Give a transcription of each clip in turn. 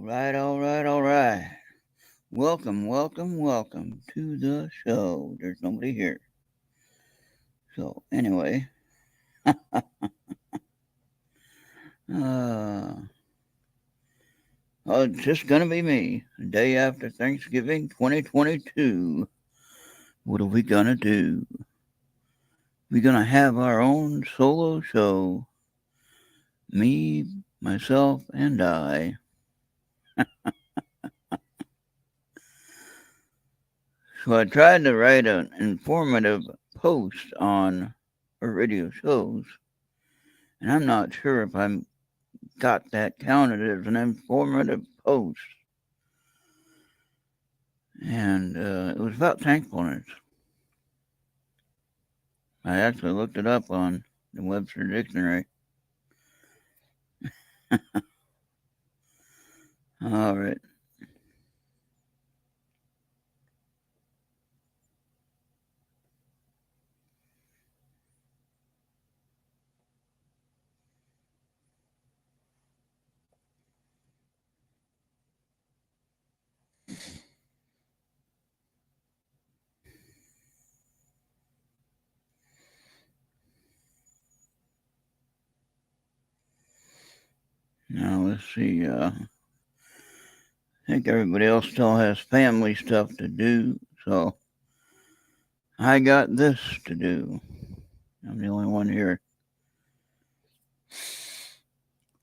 All right. Welcome to the show. There's nobody here. So, anyway, uh, it's just gonna be me. The day after Thanksgiving 2022. What are we gonna do? We're gonna have our own solo show. Me, myself, and I. So, I tried to write an informative post on our radio shows, and I'm not sure if I'm got that counted as an informative post. And it was about thankfulness. I actually looked it up on the Webster Dictionary. All right. Now let's see. I think everybody else still has family stuff to do, so I got this to do. I'm the only one here.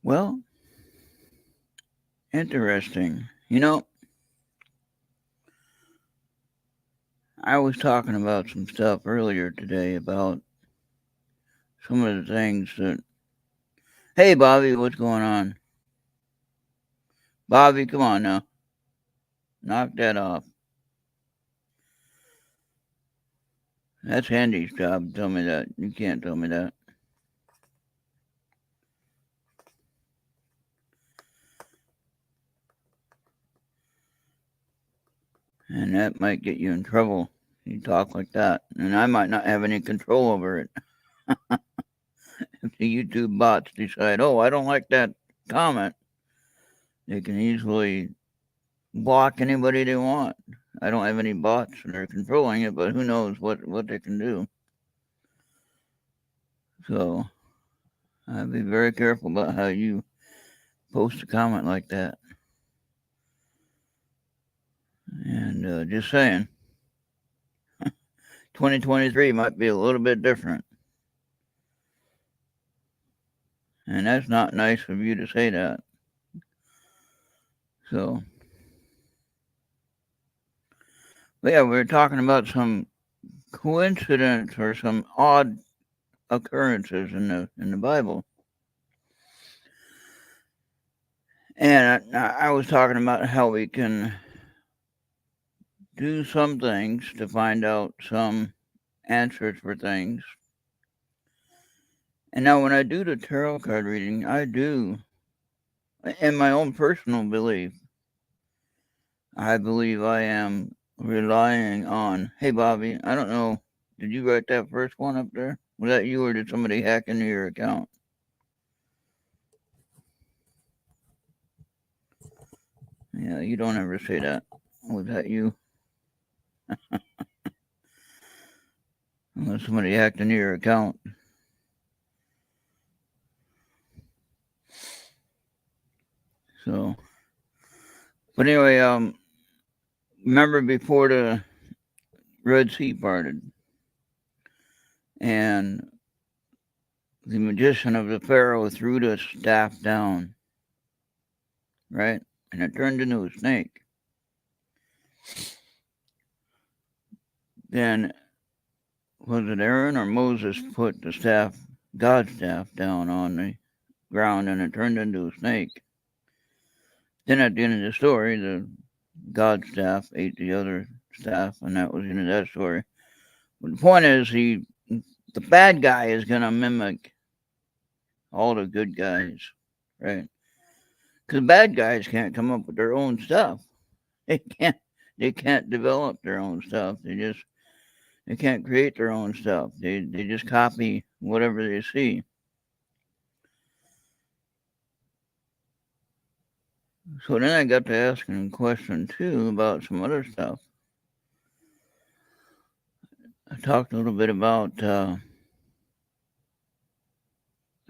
Well, interesting. I was talking about some stuff earlier today about some of the things that. Hey, Bobby, what's going on? Bobby, come on now. Knock that off. That's Handy's job. Tell me that. You can't tell me that. And that might get you in trouble. You talk like that. And I might not have any control over it. If the YouTube bots decide, oh, I don't like that comment, they can easily block anybody they want. I don't have any bots that are controlling it, but who knows what they can do. So I'd be very careful about how you post a comment like that. And just saying, 2023 might be a little bit different. And that's not nice of you to say that. So, but yeah, we were talking about some coincidence or some odd occurrences in the Bible. And I was talking about how we can do some things to find out some answers for things. And now, when I do the tarot card reading, I do, in my own personal belief, I believe I am relying on. Hey, Bobby, I don't know. Did you write that first one up there? Was that you, or did somebody hack into your account? Yeah, you don't ever say that. Was that you? Unless somebody hacked into your account. So, but anyway, remember before the Red Sea parted, and the magician of the Pharaoh threw the staff down, right? And it turned into a snake. Then, was it Aaron or Moses put the staff, God's staff, down on the ground and it turned into a snake? Then at the end of the story, the God's staff ate the other staff, and that was the end of that story. But the point is, the bad guy is going to mimic all the good guys, right? Because bad guys can't come up with their own stuff. They can't develop their own stuff. They can't create their own stuff. They just copy whatever they see. So then I got to asking a question too about some other stuff. I talked a little bit about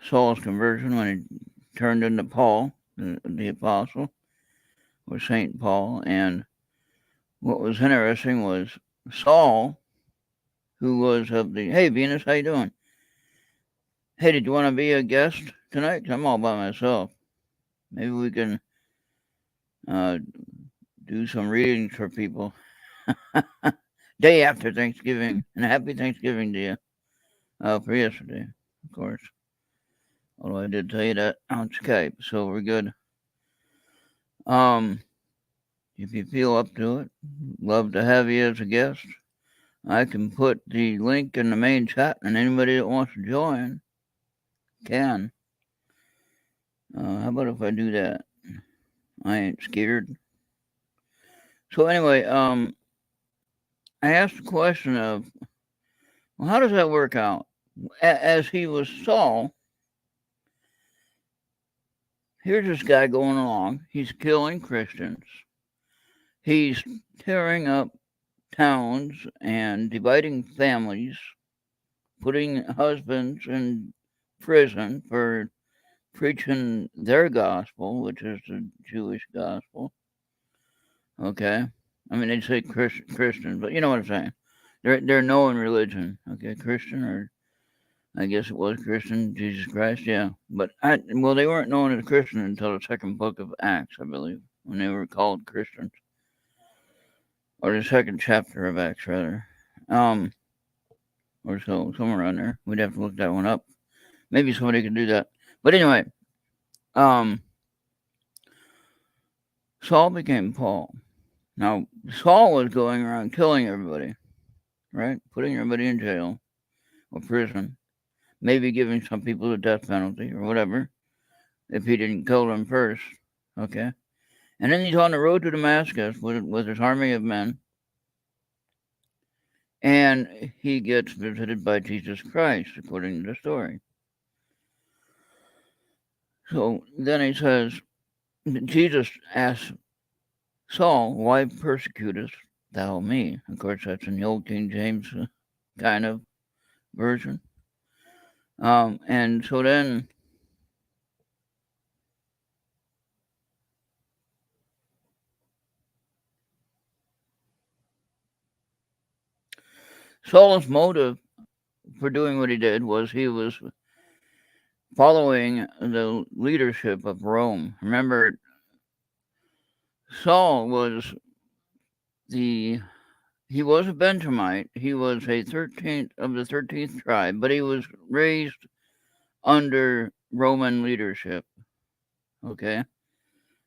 Saul's conversion when he turned into Paul, the apostle, or Saint Paul. And what was interesting was Saul, who was of the, hey, Venus, how you doing? Hey, did you want to be a guest tonight? 'Cause I'm all by myself. Maybe we can do some readings for people. Day after Thanksgiving, and happy Thanksgiving to you for yesterday, of course. Although I did tell you that on Skype, so we're good. If you feel up to it, love to have you as a guest. I can put the link in the main chat, and anybody that wants to join can. How about if I do that? I ain't scared. So anyway, I asked the question of, well, how does that work out? As he was Saul, here's this guy going along. He's killing Christians. He's tearing up towns and dividing families, putting husbands in prison for preaching their gospel, which is the Jewish gospel. Okay? I mean, they'd say Christian, but you know what I'm saying. They're known religion. Okay, Christian, or I guess it was Christian, Jesus Christ, yeah. But they weren't known as Christian until the second book of Acts, I believe, when they were called Christians, or the second chapter of Acts, rather, or so, somewhere around there. We'd have to look that one up. Maybe somebody could do that. But anyway, Saul became Paul. Now, Saul was going around killing everybody, right? Putting everybody in jail or prison, maybe giving some people the death penalty or whatever, if he didn't kill them first, okay? And then he's on the road to Damascus with his army of men, and he gets visited by Jesus Christ, according to the story. So then he says, Jesus asks Saul, why persecutest thou me? Of course, that's in the Old King James kind of version. And so then Saul's motive for doing what he did was he was following the leadership of Rome. Remember, Saul was he was a Benjamite. He was a 13th of the 13th tribe, but he was raised under Roman leadership. Okay?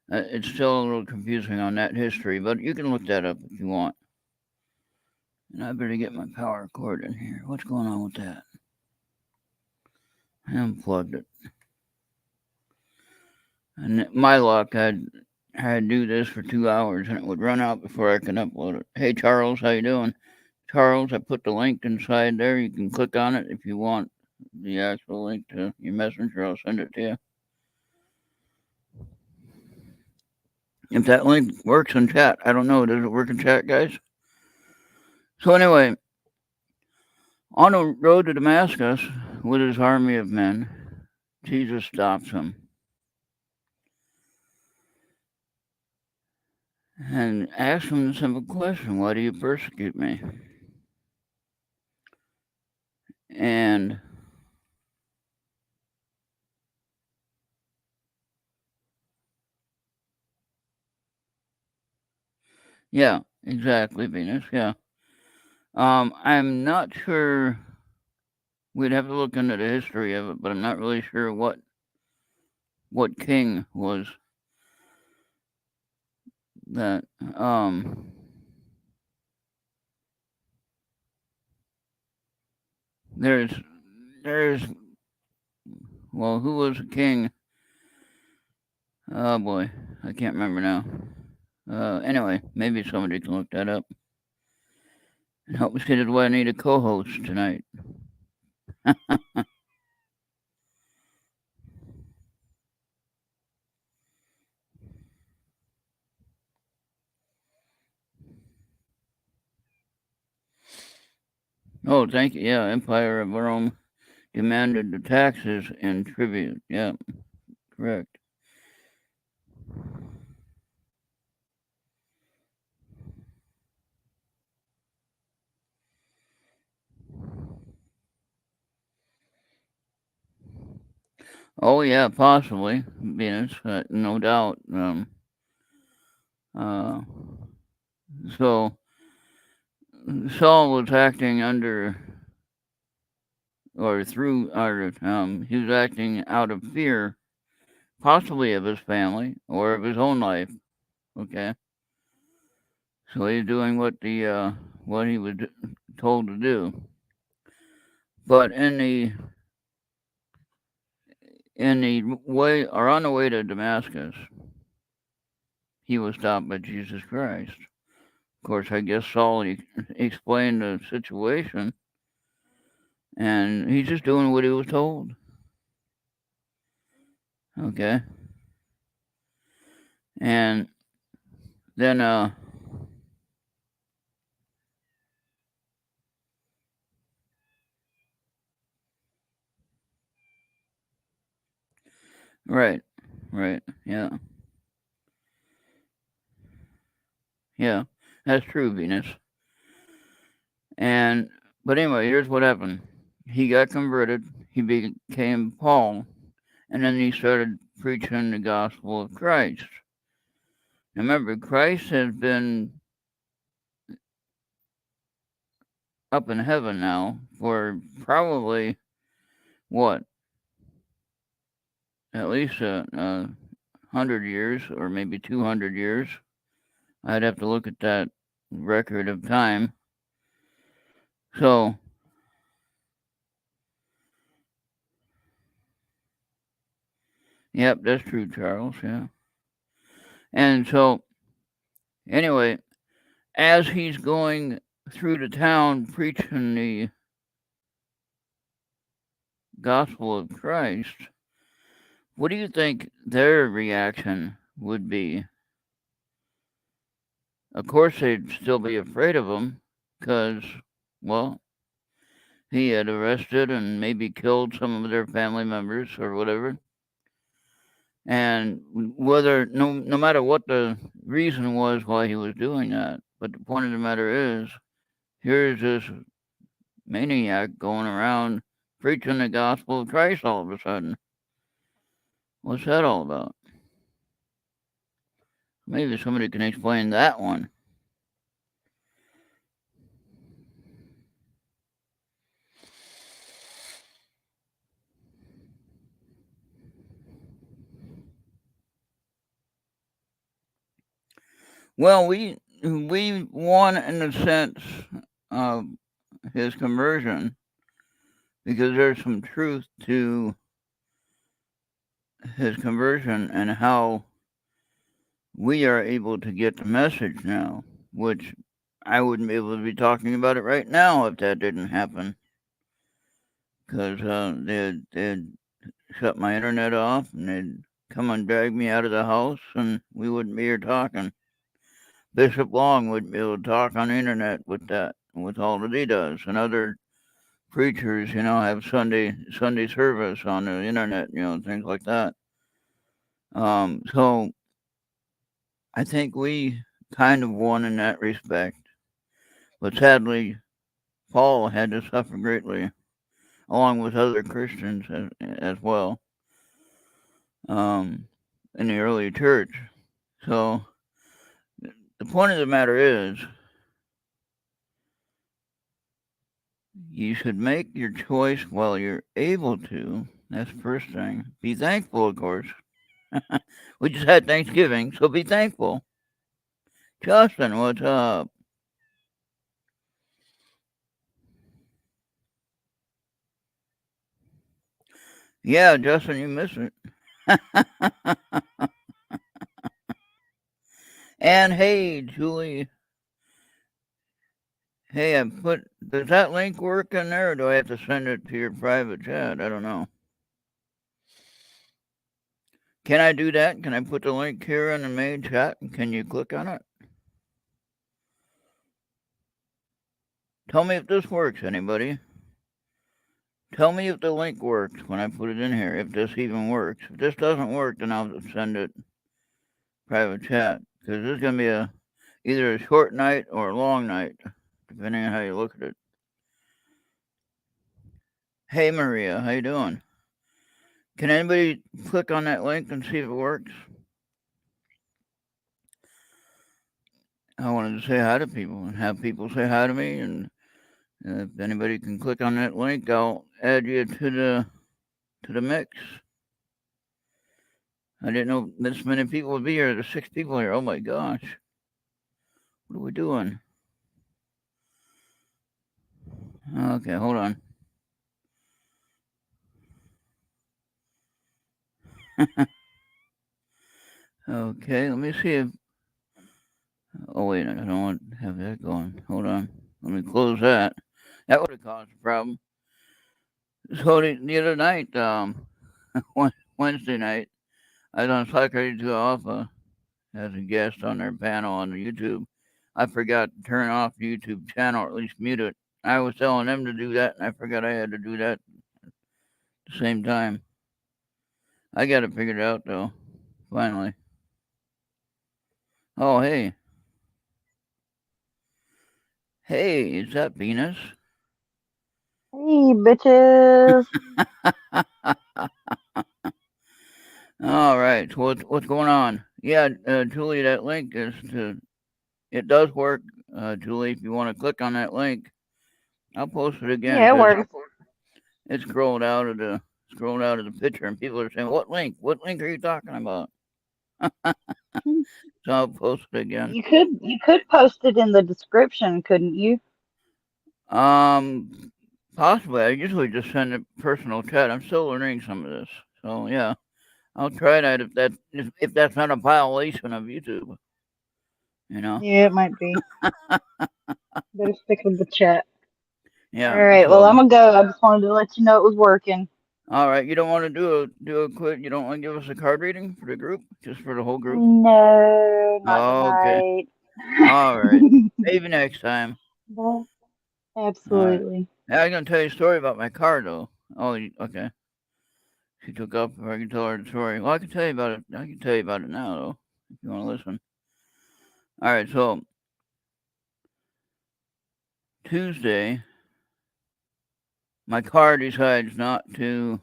It's still a little confusing on that history, but you can look that up if you want. And I better get my power cord in here. What's going on with that? I unplugged it. And my luck, I had to do this for 2 hours, and it would run out before I can upload it. Hey, Charles, how you doing? Charles, I put the link inside there. You can click on it if you want the actual link to your messenger. I'll send it to you. If that link works in chat, I don't know. Does it work in chat, guys? So anyway, on the road to Damascus with his army of men, Jesus stops him and asks him the simple question, why do you persecute me? And yeah, exactly, Venus, yeah. I'm not sure. We'd have to look into the history of it, but I'm not really sure what king was that. There's well, who was the king? Oh boy, I can't remember now. Anyway, maybe somebody can look that up and help me get it why I need a co-host tonight. Oh, thank you. Yeah, Empire of Rome demanded the taxes and tribute. Yeah, correct. Oh, yeah, possibly. Venus, no doubt. Uh, so Saul was acting under or through, or he was acting out of fear, possibly of his family or of his own life. Okay, so he's doing what he was told to do. But in the way or on the way to Damascus, he was stopped by Jesus Christ. Of course, I guess Saul explained the situation, and he's just doing what he was told. Okay, and then right, right, yeah, yeah, that's true, Venus. And but anyway, here's what happened. He got converted. He became Paul, and then he started preaching the gospel of Christ. Now remember, Christ has been up in heaven now for probably what, at least 100 years or maybe 200 years. I'd have to look at that record of time. So, yep, that's true, Charles. Yeah, and so anyway, as he's going through the town preaching the gospel of Christ, what do you think their reaction would be? Of course, they'd still be afraid of him because, well, he had arrested and maybe killed some of their family members or whatever. And no matter what the reason was why he was doing that, but the point of the matter is, here's this maniac going around preaching the gospel of Christ all of a sudden. What's that all about? Maybe somebody can explain that one. Well, we won in the sense of his conversion because there's some truth to his conversion and how we are able to get the message now, which I wouldn't be able to be talking about it right now if that didn't happen. Because they'd shut my internet off and they'd come and drag me out of the house and we wouldn't be here talking. Bishop Long wouldn't be able to talk on the internet with all that he does. And other preachers, have Sunday service on the internet, things like that. So I think we kind of won in that respect. But sadly, Paul had to suffer greatly, along with other Christians as well, in the early church. So the point of the matter is, you should make your choice while you're able to. That's the first thing. Be thankful, of course. We just had Thanksgiving, so be thankful. Justin, what's up? Yeah, Justin, you missed it. And hey, Julie. Hey, does that link work in there, or do I have to send it to your private chat? I don't know. Can I do that? Can I put the link here in the main chat? Can you click on it? Tell me if this works, anybody. Tell me if the link works when I put it in here, if this even works. If this doesn't work, then I'll send it private chat. Because this is going to be either a short night or a long night, depending on how you look at it. Hey, Maria, how you doing? Can anybody click on that link and see if it works? I wanted to say hi to people and have people say hi to me. And if anybody can click on that link, I'll add you to the mix. I didn't know this many people would be here. There's 6 people here. Oh my gosh. What are we doing? Okay, hold on. Okay, let me see if... Oh, wait, I don't want to have that going. Hold on. Let me close that. That would have caused a problem. So the other night, Wednesday night, I was on Slack Ready to Alpha as a guest on their panel on YouTube. I forgot to turn off the YouTube channel, or at least mute it. I was telling them to do that, and I forgot I had to do that at the same time. I got it figured out, though, finally. Oh, hey. Hey, is that Venus? Hey, bitches. All right, so what's going on? Yeah, Julie, that link is to... It does work, Julie, if you want to click on that link. I'll post it again Yeah, it because works. it's scrolled out of the picture, and people are saying, "What link? What link are you talking about?" So I'll post it again. You could post it in the description, couldn't you? Um, Possibly. I usually just send a personal chat. I'm still learning some of this, so yeah, I'll try that if that's not a violation of YouTube, you know. Yeah, it might be. Better stick with the chat. All Yeah. right. Well, I'm So, gonna go. I just wanted to let you know it was working. all right, you don't want to do a quick. You don't want to give us a card reading for the group, just for the whole group. No, not Okay. tonight. All right. Maybe next time. No, All right. absolutely. Now I'm gonna tell you a story about my car, though. Oh, okay. She took up. If I can tell her the story. Well, I can tell you about it. I can tell you about it now, though, if you want to listen. All right. So Tuesday, my car decides not to.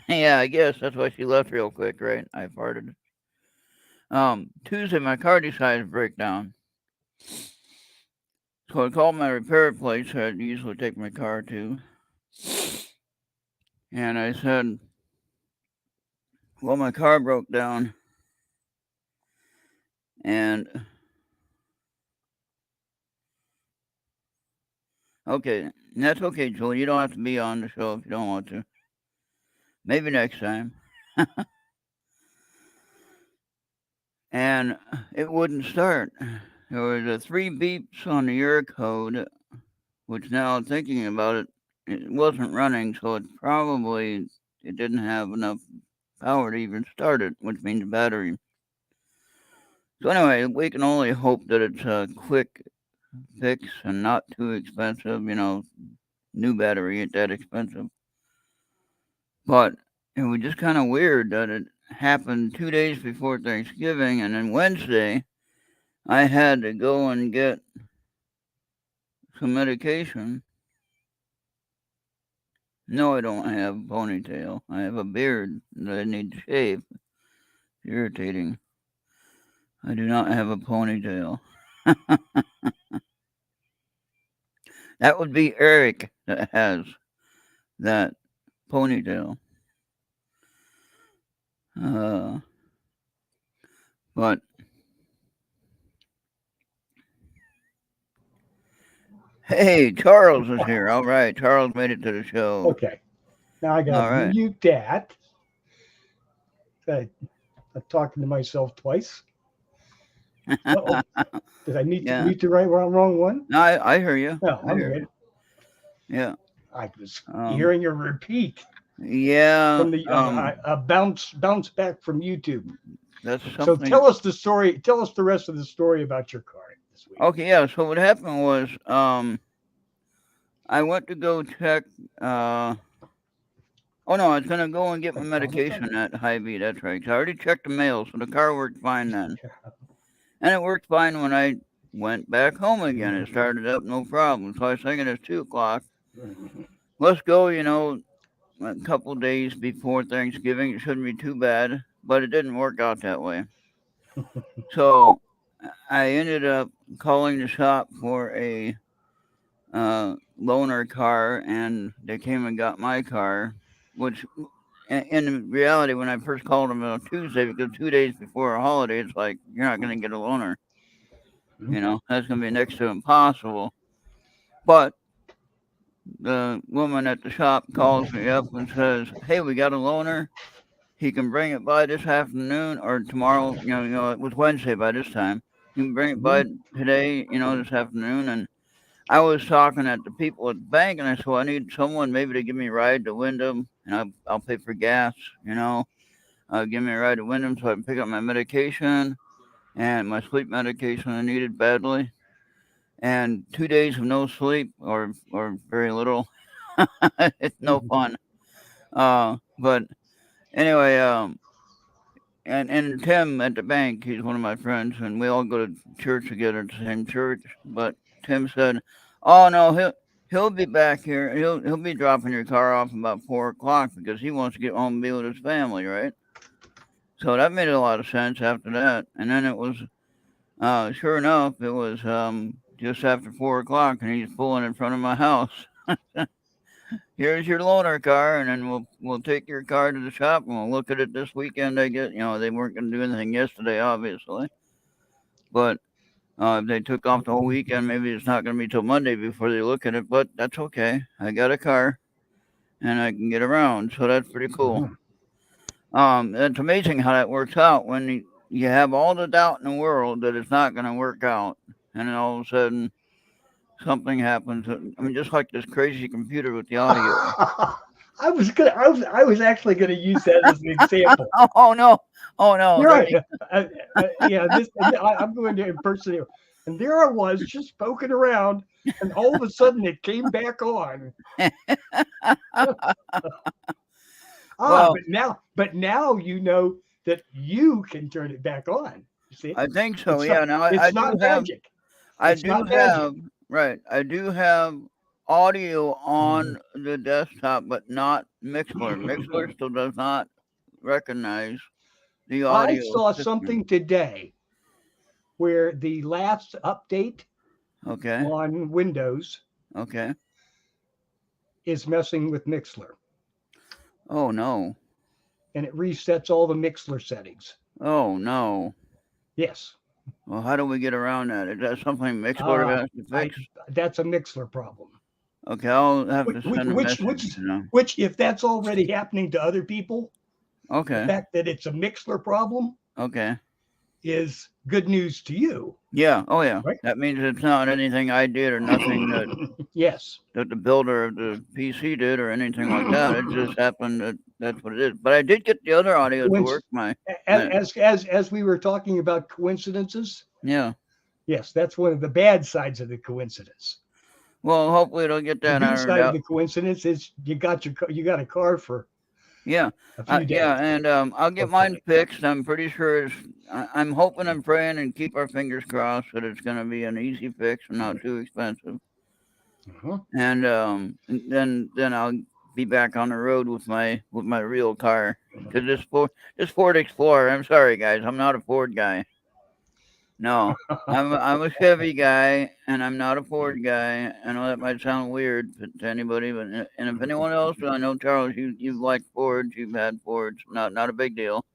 Yeah, I guess that's why she left real quick, right? I farted. Tuesday, my car decided to break down. So I called my repair place I usually take my car to, and I said, "Well, my car broke down, and okay, that's okay, Julie. You don't have to be on the show if you don't want to. Maybe next time." And it wouldn't start. There was 3 beeps on the Errt code, which now thinking about it, it wasn't running, so it didn't have enough power to even start it, which means battery. So anyway, we can only hope that it's a quick fix and not too expensive. New battery ain't that expensive. But it was just kind of weird that it happened 2 days before Thanksgiving, and then Wednesday I had to go and get some medication. No, I don't have a ponytail. I have a beard that I need to shave. It's irritating. I do not have a ponytail. That would be Eric that has that ponytail. Uh, but hey, Charles is here. All right, Charles made it to the show. Okay. Now I got All to right. mute that. I'm talking to myself twice. Uh-oh. Did I Yeah. mute the wrong one? No, I hear you. No, I I'm hear good. you. Yeah. I was hearing a repeat Yeah. from the bounce back from YouTube. That's So something. tell us the story. Tell us the rest of the story about your car. this week. Okay, yeah. So what happened was, I went to go check. Oh no, I was gonna go and get my medication at Hy-Vee. That's right. 'Cause I already checked the mail, so the car worked fine then, and it worked fine when I went back home again. It started up no problem. So I was thinking it's 2 o'clock. Let's go. A couple days before Thanksgiving. It shouldn't be too bad, but it didn't work out that way. So I ended up calling the shop for a loaner car, and they came and got my car, which in reality, when I first called them on Tuesday, because 2 days before a holiday, it's like, you're not going to get a loaner. That's going to be next to impossible. But the woman at the shop calls me up and says, hey, we got a loaner. He can bring it by this afternoon or tomorrow. It was Wednesday by this time. You can bring it by today, this afternoon. And I was talking at the people at the bank, and I said, well, I need someone maybe to give me a ride to Wyndham, and I'll pay for gas, give me a ride to Wyndham so I can pick up my medication and my sleep medication I needed badly. And 2 days of no sleep or very little. It's no fun. But anyway, and Tim at the bank, he's one of my friends, and we all go to church together at the same church. But Tim said, "Oh no, he'll be back here. He'll be dropping your car off about 4 o'clock because he wants to get home and be with his family, right?" So that made a lot of sense after that. And then it was, sure enough, it was just after 4 o'clock, and he's pulling in front of my house. Here's your loaner car, and then we'll take your car to the shop, and we'll look at it this weekend. I guess they weren't going to do anything yesterday, obviously, but if they took off the whole weekend, maybe it's not going to be till Monday before they look at it. But that's okay. I got a car, and I can get around, so that's pretty cool. It's amazing how that works out when you have all the doubt in the world that it's not going to work out, and then all of a sudden something happens. I mean, just like this crazy computer with the audio. I was actually gonna use that as an example. Oh no! You're right. I'm going to impersonate. And there I was, just poking around, and all of a sudden it came back on. Well, but now you know that you can turn it back on. You see? I think so. It's Yeah. not- Now it's I not do have. magic. I It's do not have. magic. Right. I do have audio on the desktop, but not Mixler. Mixler still does not recognize the audio. I saw system. something today where the last update Okay. on Windows Okay. is messing with Mixler, Oh no. and it resets all the Mixler settings. Oh no. Yes. Well, how do we get around that? Is that something Mixler has to fix? That's a Mixler problem. Okay, I'll have to send a message. Which, if that's already happening to other people, Okay. the fact that it's a Mixler problem Okay. is good news to you. Yeah. Oh yeah. Right? That means it's not anything I did or nothing Yes. that the builder of the PC did or anything like that. It just happened that that's what it is. But I did get the other audio to work. As we were talking about coincidences, Yeah. yes, that's one of the bad sides of the coincidence. Well, hopefully it'll get that The good ironed side out. of the coincidence is you got a car for Yeah. a few days. Yeah, and I'll get mine fixed. I'm pretty sure I'm hoping and praying and keep our fingers crossed that it's going to be an easy fix and not too expensive. Uh-huh. And then I'll be back on the road with my real car. Because this Ford Explorer, I'm sorry guys, I'm not a Ford guy. No, I'm a Chevy guy, and I'm not a Ford guy. I know that might sound weird to anybody, but if anyone else, I know Charles, you like Fords, you've had Fords, not a big deal.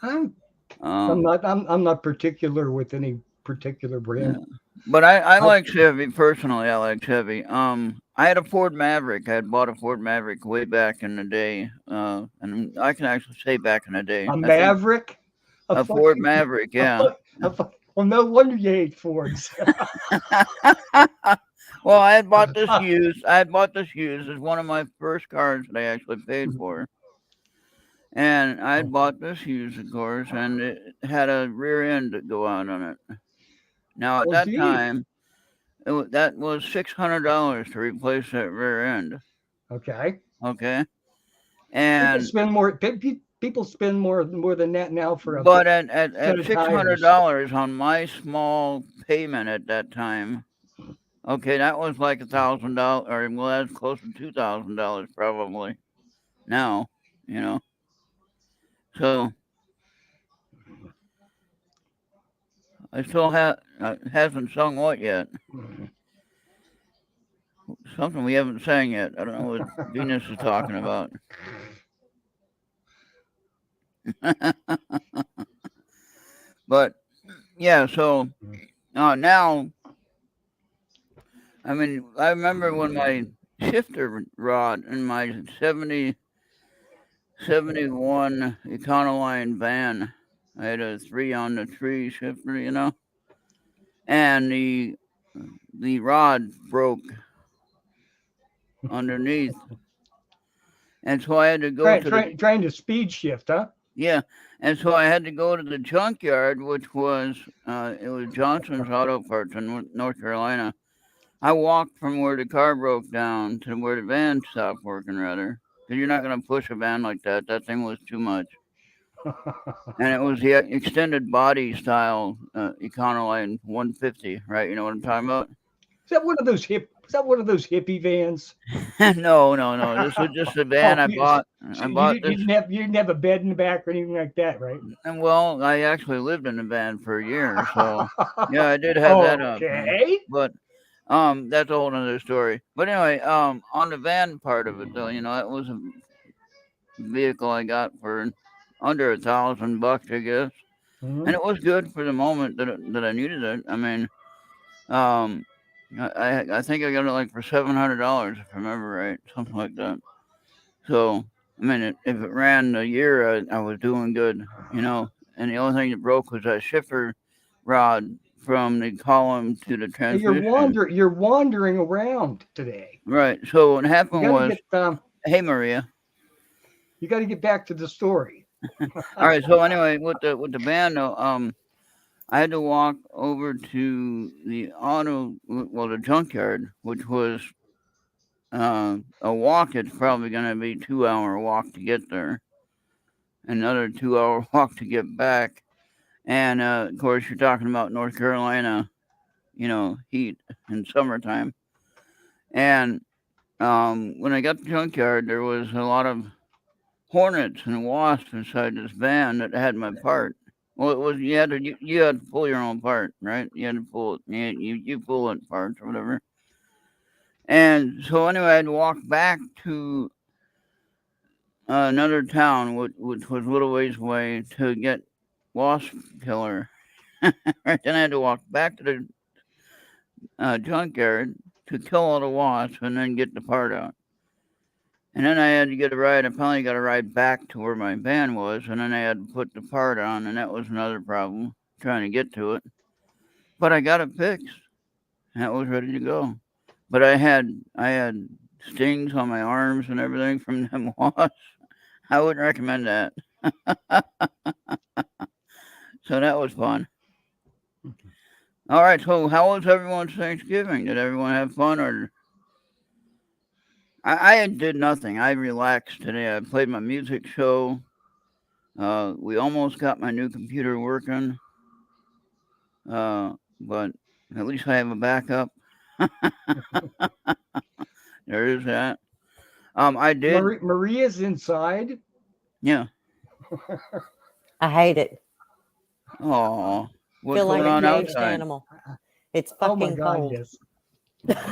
I'm not particular with any particular brand. Yeah. But I like Chevy personally. I like Chevy. I had a Ford Maverick. I had bought a Ford Maverick way back in the day, and I can actually say back in the day. A Maverick, a Ford Maverick, yeah. Well, no wonder you hate Fords. Well, I had bought this used. It's one of my first cars that I actually paid for. And I had bought this used, of course, and it had a rear end that go out on it. Now, at Oh, that gee. time, that was $600 to replace that rear end. Okay. Okay. People And spend more. People spend more than that now for a but at set of tires. $600 on my small payment at that time, okay, that was like $1,000, or well, that's close to $2,000 probably now, you know. So I still hasn't sung what yet. Something we haven't sang yet. I don't know what Venus is talking about. But yeah, so now, I mean, I remember when my shifter rod in my 71 Econoline van, I had a 3 on the tree shifter, you know, and the rod broke underneath, and so I had to go to trying to speed shift, huh? yeah, and so I had to go to the junkyard, which was it was Johnson's Auto Parts in North Carolina. I walked from where the car broke down to where the van stopped working, rather, because you're not going to push a van like that. That thing was too much. And it was the extended body style Econoline 150, right? You know what I'm talking about? Is that one of those hippie vans? No. This was just a van I bought. So I bought this. you didn't have a bed in the back or anything like that, right? And well, I actually lived in a van for a year, so yeah, I did have that option. Okay. But that's a whole other story. But anyway, on the van part of it, though, you know, that was a vehicle I got for under $1,000, I guess, Mhm. and it was good for the moment that I needed it. I mean, um, I think I got it like for $700 if I remember right, something like that. So I mean, if it ran a year, I was doing good, you know. And the only thing that broke was that shifter rod from the column to the Hey, transmission. you're wandering around today. Right. So what You happened got to was, get hey Maria. you got to get back to the story. All right. So anyway, with the band, I had to walk over to the junkyard, which was a walk. It's probably going to be 2 hour walk to get there, another 2 hour walk to get back, and of course you're talking about North Carolina, you know, heat in summertime. And when I got to the junkyard, there was a lot of hornets and wasps inside this van that had my part. Well, it was you had to pull your own part, right? You had to pull it. You pull it parts or whatever. And so anyway, I had to walk back to another town, which was a little ways away, to get wasp killer. Right then I had to walk back to the junkyard to kill all the wasps and then get the part out. And then I had to get a ride. I finally got a ride back to where my van was, and then I had to put the part on, and that was another problem trying to get to it. But I got it fixed, and it was ready to go. But I had stings on my arms and everything from them wasps. I wouldn't recommend that. So that was fun. All right, so how was everyone's Thanksgiving? Did everyone have fun, or I did nothing. I relaxed today. I played my music show. We almost got my new computer working, but at least I have a backup. There is that. I did. Maria's inside. Yeah. I hate it. Oh, what's Feel like going a on caged outside? animal. It's Oh my fucking God, cold. yes.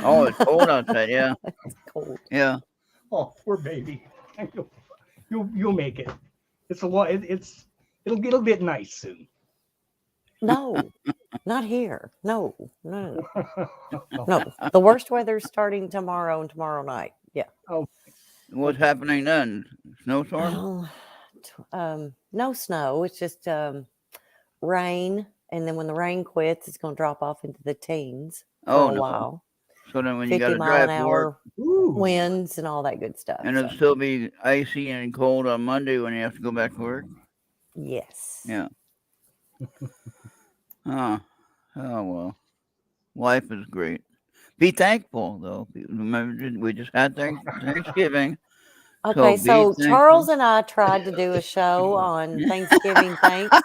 Oh, it's cold outside. Yeah. It's cold. Yeah. Oh, poor baby. You'll make it. It's a lot. It'll get nice soon. No, not here. No. The worst weather's starting tomorrow and tomorrow night. Yeah. Oh, What's happening then? Snowstorm? No snow. It's just rain, and then when the rain quits, it's going to drop off into the teens for Oh a no. while. So then when you got 50 to mile an drive to work, hour ooh. winds and all that good stuff. and it'll still be icy and cold on Monday when you have to go back to work. Yes. Yeah. Oh, Oh well, life is great. Be thankful though. Remember, we just had Thanksgiving, so Okay, be so thankful. Charles and I tried to do a show on Thanksgiving thanks,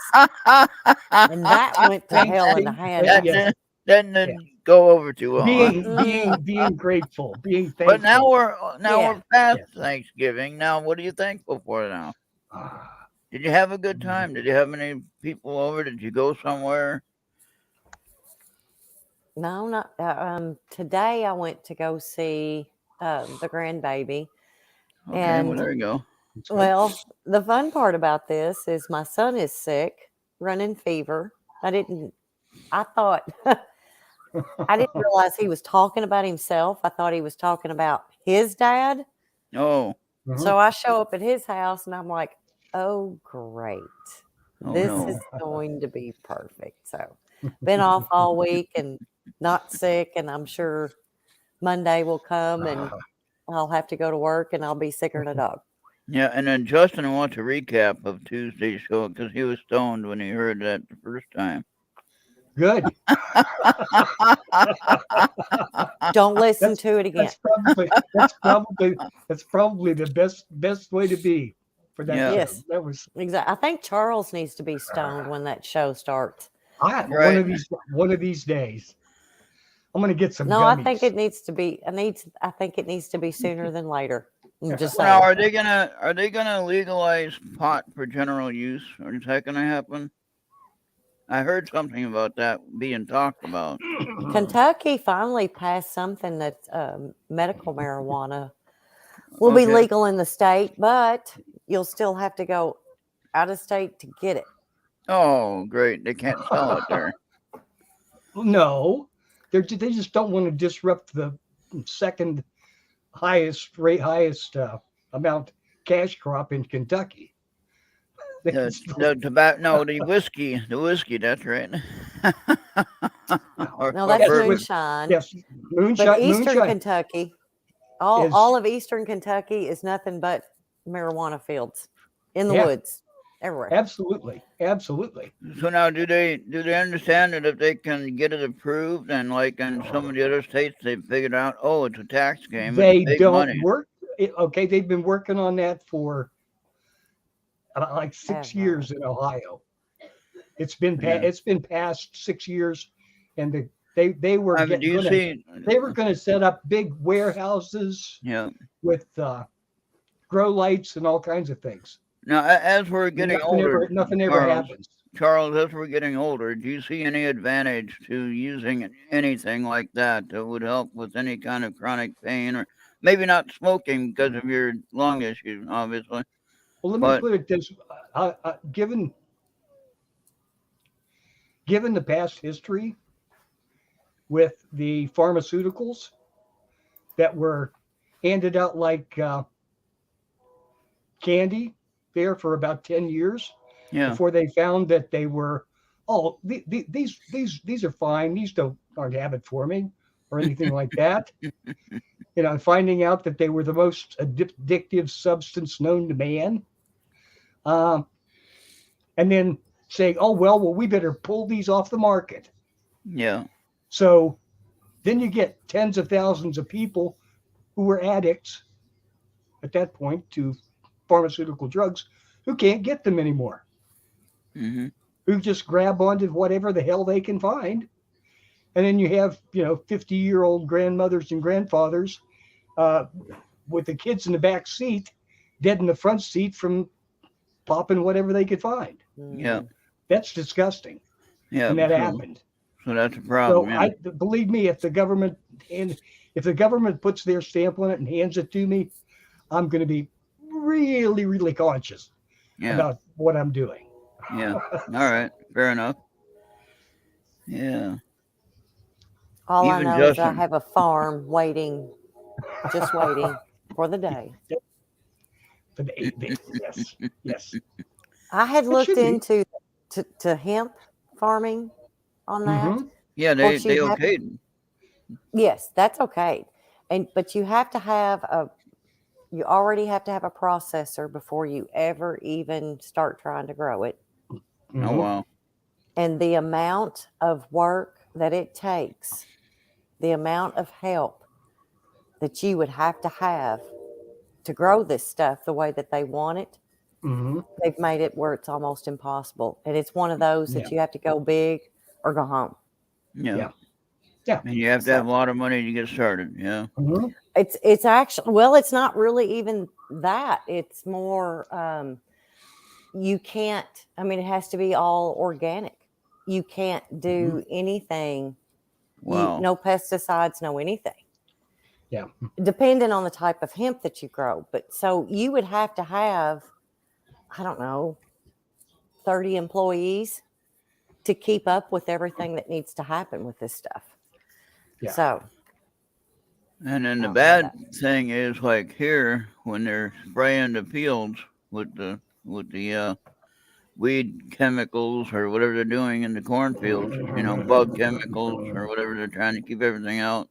and that went to hell in a that Yes. handbasket. didn't go over too well. Huh? Being grateful, being But thankful. now Yeah. we're past Yeah. Thanksgiving. Now, what are you thankful for now? Ah, Did you have a good time? Did you have any people over? Did you go somewhere? No, not today. I went to go see the grandbaby, Okay, well and there you go. that's good. well, the fun part about this is my son is sick, running fever. I thought I didn't realize he was talking about himself. I thought he was talking about his dad. Oh, Mhm. So I show up at his house and I'm like, oh, great. oh This no. is going to be perfect. So, been off all week and not sick. And I'm sure Monday will come and Ah, I'll have to go to work and I'll be sicker than a dog. Yeah, and then Justin wants a recap of Tuesday's show because he was stoned when he heard that the first time. good. Don't listen That's to it again. that's probably the best way to be for that Yeah. show. Yes. That was Exactly. I think Charles needs to be stoned when that show starts. one Right. of these days. I'm gonna get some No, gummies. I think it needs to be. I think it needs to be sooner than later. I'm just Well, now, saying. are they gonna legalize pot for general use, or is that gonna happen? I heard something about that being talked about. Kentucky finally passed something that medical marijuana will be Okay. legal in the state, but you'll still have to go out of state to get it. Oh, great! They can't sell it there. No, they just don't want to disrupt the second highest amount cash crop in Kentucky. They The just the tobacco, no, the whiskey. That's right. No, that's bourbon. moonshine. Yes, But Eastern moonshine Kentucky, is all of Eastern Kentucky is nothing but marijuana fields in the Yeah. woods everywhere. absolutely. So now, do they understand that if they can get it approved, and like in some of the other states, they've figured out, oh, it's a tax game, it's They big don't money. work. Okay, they've been working on that for like 6 years in Ohio. It's been Yeah. it's been past 6 years, and they were I mean, do you see? they were going to set up big warehouses Yeah. with grow lights and all kinds of things. Now, as we're getting older, Nothing ever Charles, happens. Charles, as we're getting older, do you see any advantage to using anything like that would help with any kind of chronic pain, or maybe not smoking because of your lung issue, obviously? Well, let me But put it this: given the past history with the pharmaceuticals that were handed out like candy there for about 10 years yeah, before they found that they were, these are fine. These aren't habit forming or anything like that. Finding out that they were the most addictive substance known to man. And then saying, oh, well, we better pull these off the market. yeah, So then you get tens of thousands of people who were addicts at that point to pharmaceutical drugs who can't get them anymore, hmm who just grab onto whatever the hell they can find. And then you have, 50-year-old grandmothers and grandfathers with the kids in the back seat, dead in the front seat from popping whatever they could find. yeah, That's disgusting. yeah. And that so, happened. so that's a So problem. Yeah. believe me, if the government puts their stamp on it and hands it to me, I'm going to be really, really conscious Yeah. about what I'm doing. Yeah. All right. Fair enough. Yeah. All I Even know is I Justin. have a farm just waiting for the day. But yes, yes. I had It looked should be. into to hemp farming on that. Mhm. Yeah, Of they course, they you have okayed. yes, that's okay, but you have to have you already have to have a processor before you ever even start trying to grow it. Oh Mhm. wow. And the amount of work that it takes, the amount of help that you would have to grow this stuff the way that they want it, Mm-hmm. they've made it where it's almost impossible. And it's one of those that you have to go big or go home. Yeah. Yeah. And you have to have a lot of money to get started. Yeah. Mm-hmm. It's actually, well, it's not really even that. It's more, you can't, I mean, it has to be all organic. You can't do anything, Wow. no pesticides, no anything. Yeah. Depending on the type of hemp that you grow. But so you would have to have, I don't know, 30 employees to keep up with everything that needs to happen with this stuff. Yeah. So, And then the Oh, bad thing is, like here, when they're spraying the fields with the weed chemicals or whatever they're doing in the cornfields, bug chemicals or whatever they're trying to keep everything out,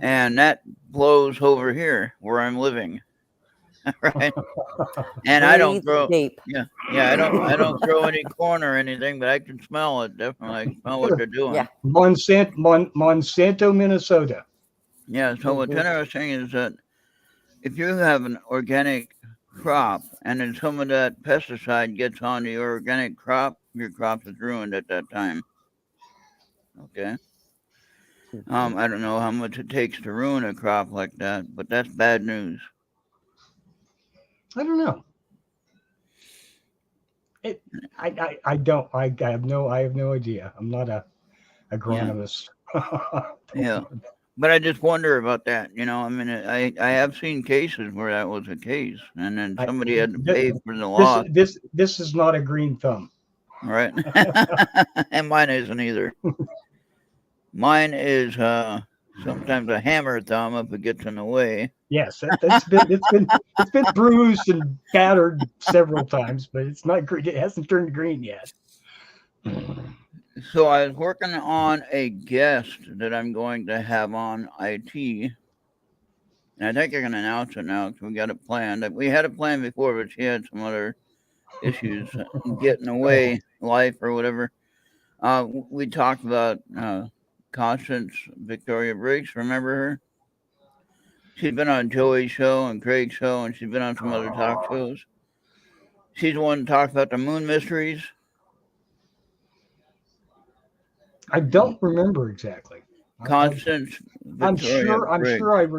and that blows over here where I'm living, right? And I don't grow, deep. I don't grow any corn or anything, but I can smell it. Definitely, I can smell what they're doing. Yeah. Monsanto, Minnesota. Yeah, so what's interesting is that if you have an organic crop and then some of that pesticide gets onto your organic crop, your crop is ruined at that time. Okay. I don't know how much it takes to ruin a crop like that, but that's bad news. I don't know. I have no idea. I'm not a agronomist. Yeah. But I just wonder about that. I mean, I have seen cases where that was the case, and then somebody had to pay for the loss. This is not a green thumb. Right. And mine isn't either. Mine is sometimes a hammer thumb if it gets in the way. Yes, it's been bruised and battered several times, but it's not green. It hasn't turned green yet. So I was working on a guest that I'm going to have on IT. And I think I can announce it now because we got it planned. We had it planned before, but she had some other issues getting away, life or whatever. We talked about Constance Victoria Briggs. Remember her? She's been on Joey's show and Craig's show, and she's been on some other talk shows. She's the one that talked about the moon mysteries. I don't remember exactly. Constance Victoria Briggs.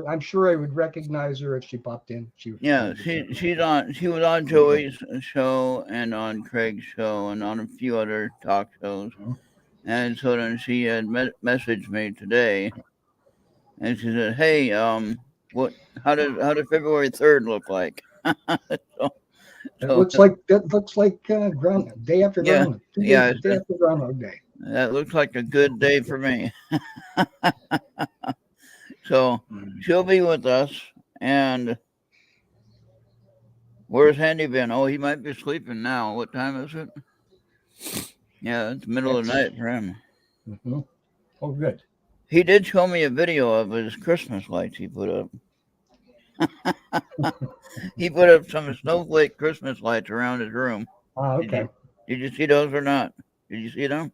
I'm sure I would recognize her if she popped in. She was on Joey's show and on Craig's show and on a few other talk shows. And so then she had messaged me today, and she said, "Hey, how does February 3rd look like?" That looks like Groundhog Day after Groundhog. Day after Groundhog Day. That looks like a good day for me. So she'll be with us. And where's Handy been? Oh, he might be sleeping now. What time is it? Yeah, it's middle of the night for him. Mm-hmm. Oh, good. He did show me a video of his Christmas lights he put up. He put up some snowflake Christmas lights around his room. Oh, okay. Did you see those or not? Did you see them?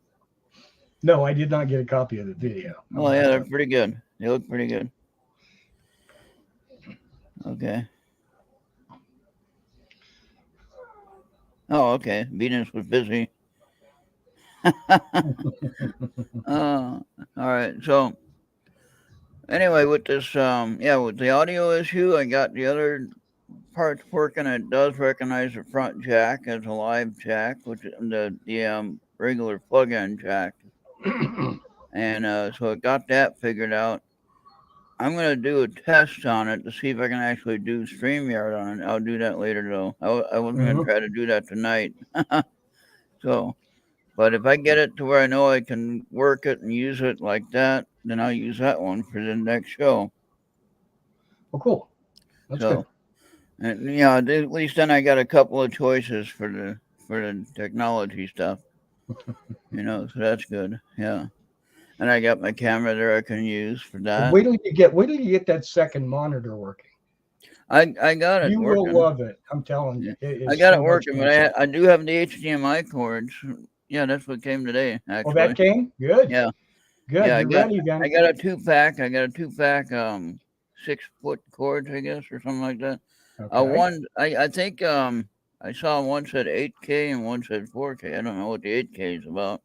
No, I did not get a copy of the video. Oh, yeah, they're pretty good. They look pretty good. Okay. Oh, okay. Venus was busy. All right. So, anyway, with this, with the audio issue, I got the other parts working. It does recognize the front jack as a live jack, which is the regular plug-in jack. And so I got that figured out. I'm going to do a test on it to see if I can actually do StreamYard on it. I'll do that later, though. I wasn't going to try to do that tonight. So, but if I get it to where I know I can work it and use it like that, then I'll use that one for the next show. Well, cool. That's good. And at least then I got a couple of choices for the technology stuff. So that's good. Yeah. And I got my camera there I can use for that. Wait till you get that second monitor working. I got it. You working. will love it. I'm telling you. I got it working, but I do have the HDMI cords. Yeah, that's what came today. Actually. Oh, that came? Good. Yeah. Good. Yeah, You're ready then. I got a 2-pack. I got a 2-pack 6-foot cords, I guess, or something like that. Okay. I think I saw one said 8K and one said 4K. I don't know what the 8K is about.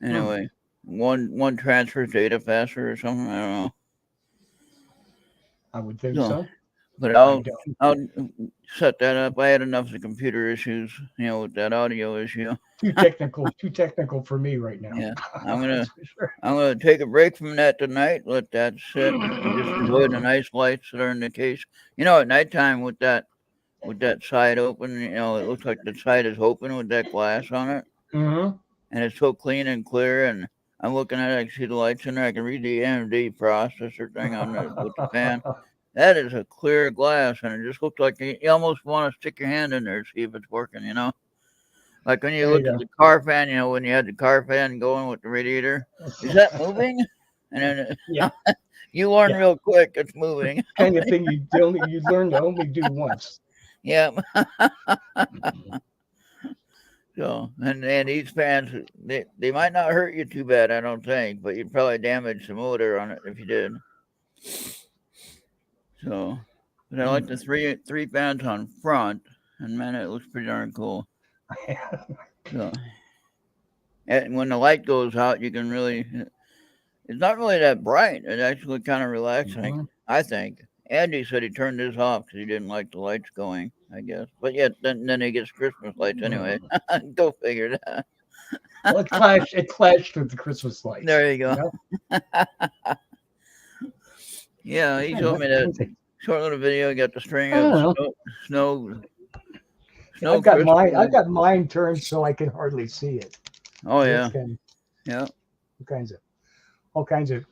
Anyway, one transfers data faster or something. I don't know. I would think So, so. but I don't. I'll set that up. I had enough of the computer issues, with that audio issue. Too technical for me right now. Yeah, That's for sure. I'm gonna take a break from that tonight. Let that sit and just enjoy the nice lights that are in the case. At nighttime with that side open, it looks like the side is open with that glass on it, Mm-hmm. and it's so clean and clear. And I'm looking at it, I can see the lights in there. I can read the AMD processor thing on with the fan. That is a clear glass, and it just looks like you almost want to stick your hand in there to see if it's working. Like when you There look you at the car fan, when you had the car fan going with the radiator, is that moving? And then Yeah. you learn Yeah. real quick it's moving. Kind of thing you learn to only do once. Yeah. So, and these fans, they might not hurt you too bad, I don't think, but you'd probably damage the motor on it if you did. So, but I like the three fans on front, and man, it looks pretty darn cool. So, and when the light goes out, you can really, it's not really that bright. It's actually kind of relaxing, Mhm. I think. Andy said he turned his off because he didn't like the lights going, I guess. But yet, then he gets Christmas lights anyway. Go figure that. Well, it clashed with the Christmas lights. There you go. You know? Yeah, he showed me that short little video. He got the string I of don't snow I've got Christmas lights. mine turned so I can hardly see it. Oh yeah, It's kind yeah. of all kinds of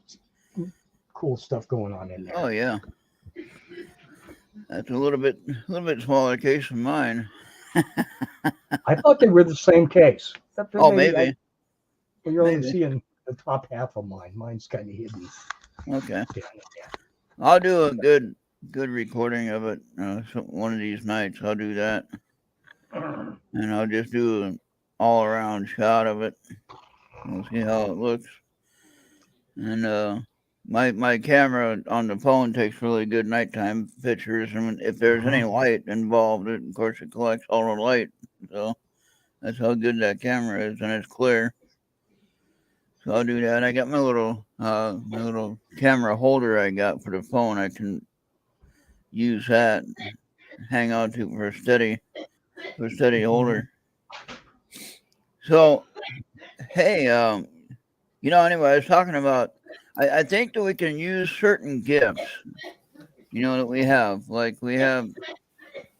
cool stuff going on in there. Oh yeah. That's a little bit smaller case than mine. I thought they were the same case. Except for Oh, maybe. You're only Maybe. seeing the top half of mine. Mine's kind of hidden. Okay. down in there. I'll do a good recording of it one of these nights. I'll do that, and I'll just do an all around shot of it. We'll see how it looks. And my camera on the phone takes really good nighttime pictures, and if there's any light involved, of course it collects all the light. So that's how good that camera is, and it's clear. So I'll do that. I got my little camera holder I got for the phone. I can use that, hang on to for a steady holder. So, hey, anyway, I was talking about. I think that we can use certain gifts, that we have. Like we have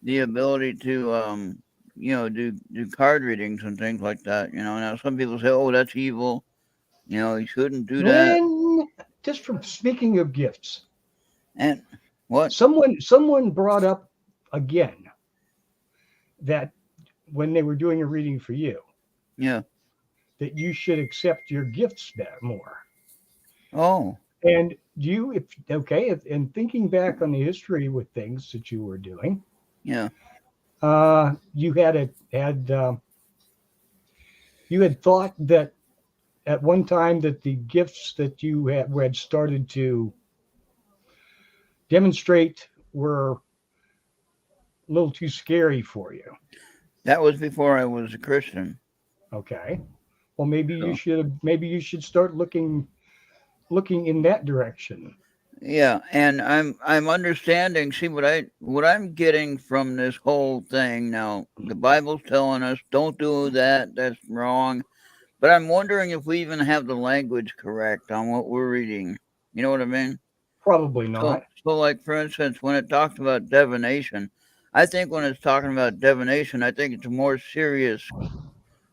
the ability to, do card readings and things like that. Now some people say, "Oh, that's evil." You shouldn't do that. When, just from speaking of gifts, And what? someone brought up again that when they were doing a reading for you, Yeah. that you should accept your gifts more. Oh. And and thinking back on the history with things that you were doing, Yeah. you had thought that at one time that the gifts that you had started to demonstrate were a little too scary for you. That was before I was a Christian. Okay. Well, maybe you should start looking in that direction. Yeah, and I'm understanding. See what I'm getting from this whole thing now. The Bible's telling us don't do that. That's wrong. But I'm wondering if we even have the language correct on what we're reading. You know what I mean? Probably not. So like for instance, when it talks about divination, I think when it's talking about divination, I think it's a more serious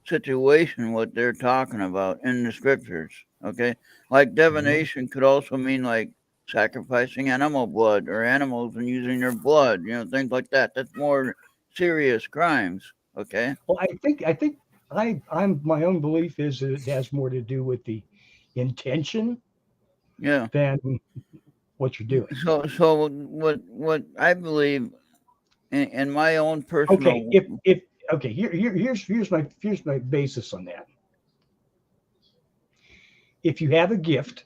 situation what they're talking about in the scriptures. Okay, like divination could also mean like sacrificing animal blood or animals and using their blood, things like that. That's more serious crimes. Okay. Well, I think I'm my own belief is that it has more to do with the intention Yeah. than what you're doing. So what I believe in my own personal. Okay, here's my basis on that. if you have a gift,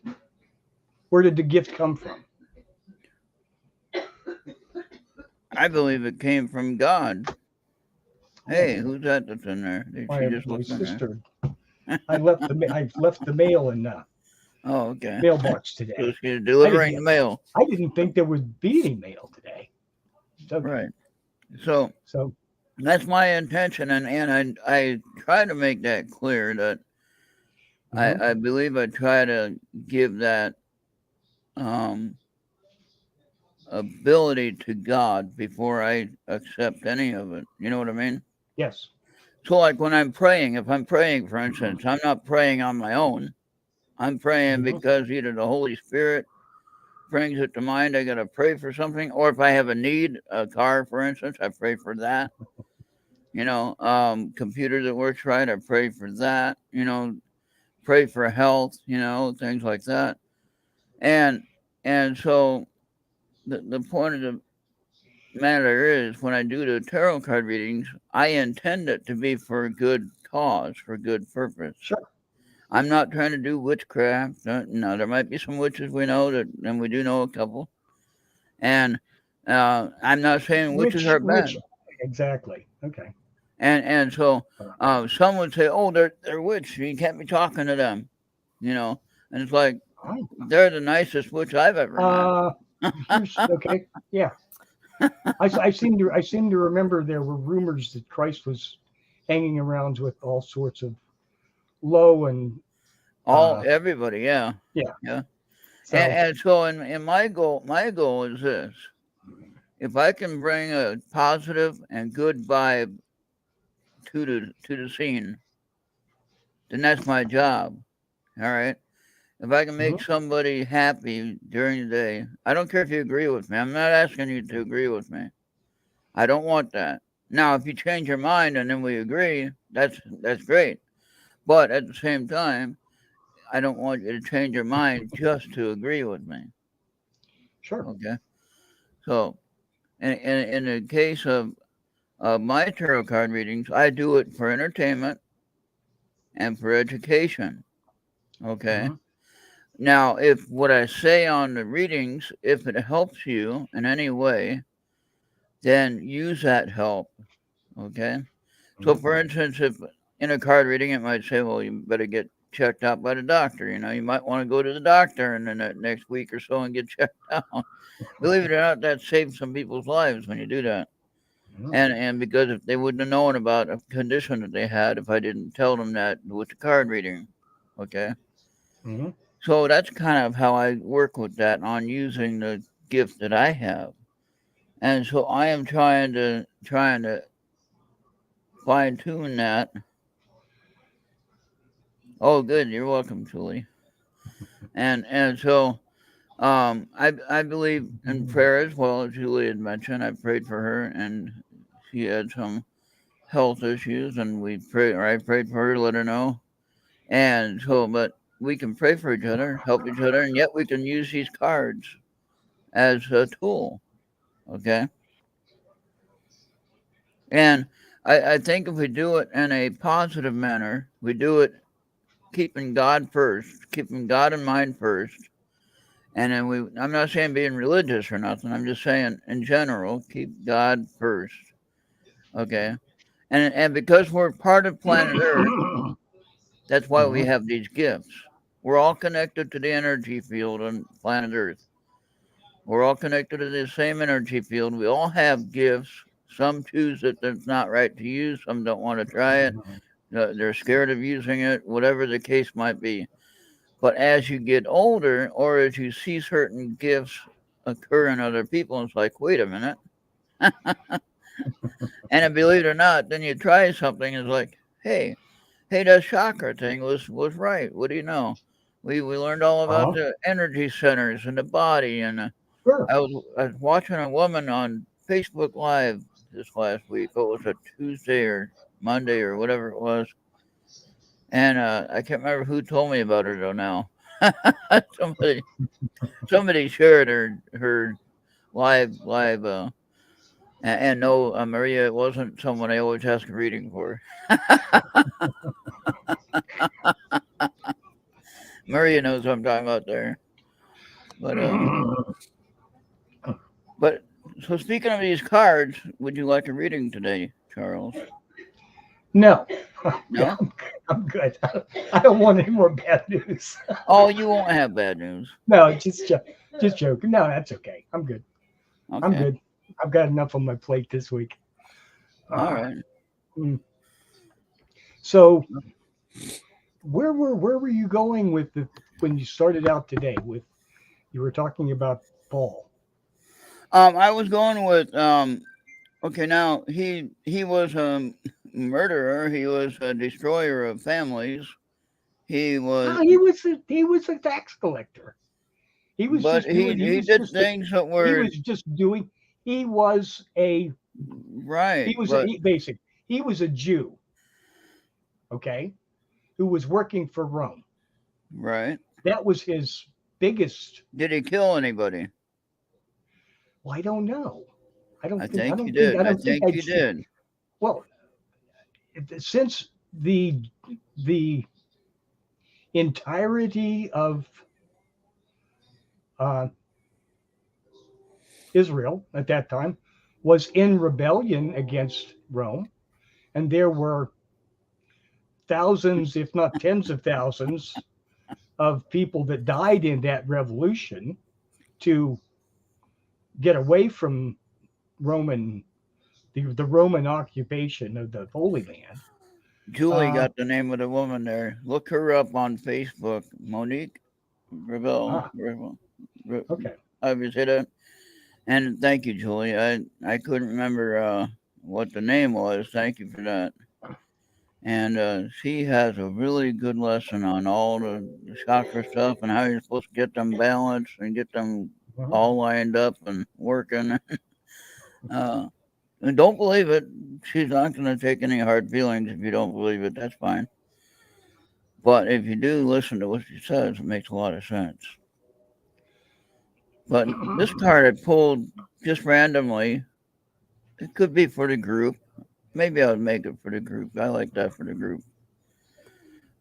where did the gift come from? I believe it came from God. Hey, who's that that's in there? Did she just My look in there? sister. I left the mail in the Oh, okay. mailbox So today. she's delivering the mail. I didn't think there would be any mail today. Okay. Right. So So that's my intention, and I try to make that clear that I believe I try to give that ability to God before I accept any of it. You know what I mean? yes. So like when I'm praying, if I'm praying, for instance, I'm not praying on my own. I'm praying because either the Holy Spirit brings it to mind, I got to pray for something, or if I have a need, a car, for instance, I pray for that. You know, computer that works right, I pray for that. You know, pray for health, you know, things like that. And so the point of the matter is, when I do the tarot card readings, I intend it to be for a good cause, for good purpose. Sure. I'm not trying to do witchcraft. No, there might be some witches we know that, and we do know a couple. And I'm not saying witches are bad. Exactly. Okay. And so some would say, "Oh, they're witch. You can't be talking to them," you know. And it's like they're the nicest witch I've ever met. Okay. Yeah. I seem to remember there were rumors that Christ was hanging around with all sorts of low and everybody, yeah. So, and so in my goal is this: if I can bring a positive and good vibe to the scene, then that's my job. All right. If I can make somebody happy during the day, I don't care if you agree with me. I'm not asking you to agree with me. I don't want that. Now, if you change your mind and then we agree, that's great. But at the same time, I don't want you to change your mind just to agree with me. Sure. Okay. So, in the case of my tarot card readings, I do it for entertainment and for education. Okay. Now, if what I say on the readings, if it helps you in any way, then use that help. Okay. So, for instance, if in a card reading, it might say, well, you better get checked out by the doctor. You know, you might want to go to the doctor in the next week or so and get checked out. Believe it or not, that saves some people's lives when you do that. And because if they wouldn't have known about a condition that they had if I didn't tell them that with the card reading. Okay. So that's kind of how I work with that on using the gift that I have. And so I am trying to fine tune that. Oh, good. You're welcome, Julie. And so I believe in prayer as well, as Julie had mentioned. I prayed for her, and she had some health issues, and I prayed for her, let her know. And so, but we can pray for each other, help each other, and yet we can use these cards as a tool. Okay. And I think if we do it in a positive manner, we do it keeping God first, keeping God in mind first. And then I'm not saying being religious or nothing. I'm just saying in general, keep God first. Okay. And because we're part of planet Earth, that's why we have these gifts. We're all connected to the energy field on planet Earth. We're all connected to the same energy field. We all have gifts. Some choose it that's not right to use. Some don't want to try it. They're scared of using it, whatever the case might be. But as you get older, or as you see certain gifts occur in other people, it's like, wait a minute. And believe it or not, then you try something, it's like, hey, that chakra thing was right. What do you know? We learned all about the energy centers in the body. And I was watching a woman on Facebook Live this last week. It was a Tuesday or Monday or whatever it was. And I can't remember who told me about her though now. somebody shared her live and no, Maria, it wasn't someone I always ask a reading for. Maria knows what I'm talking about there. But so speaking of these cards, would you like a reading today, Charles? No. No? I'm good. I don't want any more bad news. Oh, you won't have bad news. No, just joking. No, that's okay. I'm good. Okay. I'm good. I've got enough on my plate this week. All right. So, where were you going with when you started out today? You were talking about Paul. I was going with okay, now he was a murderer, he was a destroyer of families. He was He was a tax collector. He was but just doing. he did things that He were was just doing. He was a. right. He was but basic. He was a Jew. Okay, who was working for Rome. right. That was his biggest. Did he kill anybody? Well, I don't know. I don't I think. I think don't he think. did. I I don't think. think he did. Well, since the entirety of Israel at that time was in rebellion against Rome, and there were thousands, if not tens of thousands, of people that died in that revolution to get away from the Roman occupation of the Holy Land. Julie got the name of the woman there. Look her up on Facebook. Monique Rebel. Okay. I was hit it. And thank you, Julie. I couldn't remember what the name was. Thank you for that. And she has a really good lesson on all the chakra stuff and how you're supposed to get them balanced and get them all lined up and working. And don't believe it. She's not going to take any hard feelings if you don't believe it. That's fine. But if you do listen to what she says, it makes a lot of sense. But this card I pulled just randomly. It could be for the group. Maybe I would make it for the group. I like that for the group.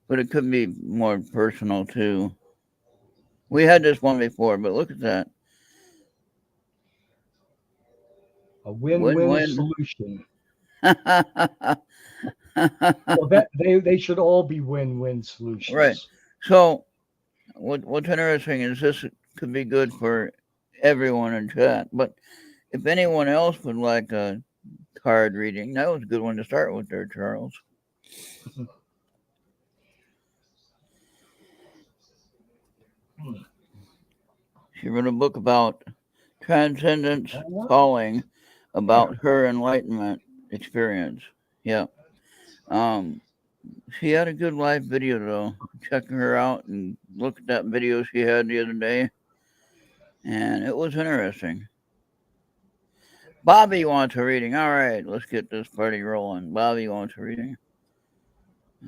But it could be more personal too. We had this one before, but look at that. A win-win solution. Well, they should all be win-win solutions. Right. So what's interesting is this could be good for everyone in chat. But if anyone else would like a card reading, that was a good one to start with there, Charles. She wrote a book about transcendence calling, about her enlightenment experience. Yeah. She had a good live video though. Check her out and look at that video she had the other day. And it was interesting. Bobby wants a reading. All right, let's get this party rolling. Bobby wants a reading.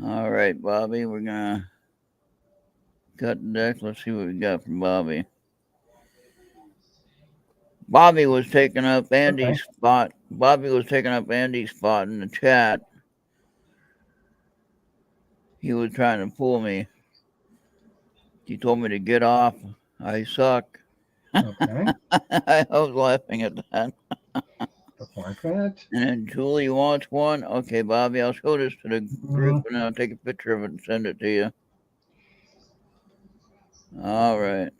All right, Bobby, we're gonna cut the deck. Let's see what we got from Bobby. Bobby was taking up Andy's spot. Bobby was taking up Andy's spot in the chat. He was trying to fool me. He told me to get off. I suck. Okay. I was laughing at that. Like that. And then Julie wants one. Okay, Bobby, I'll show this to the group and I'll take a picture of it and send it to you. All right.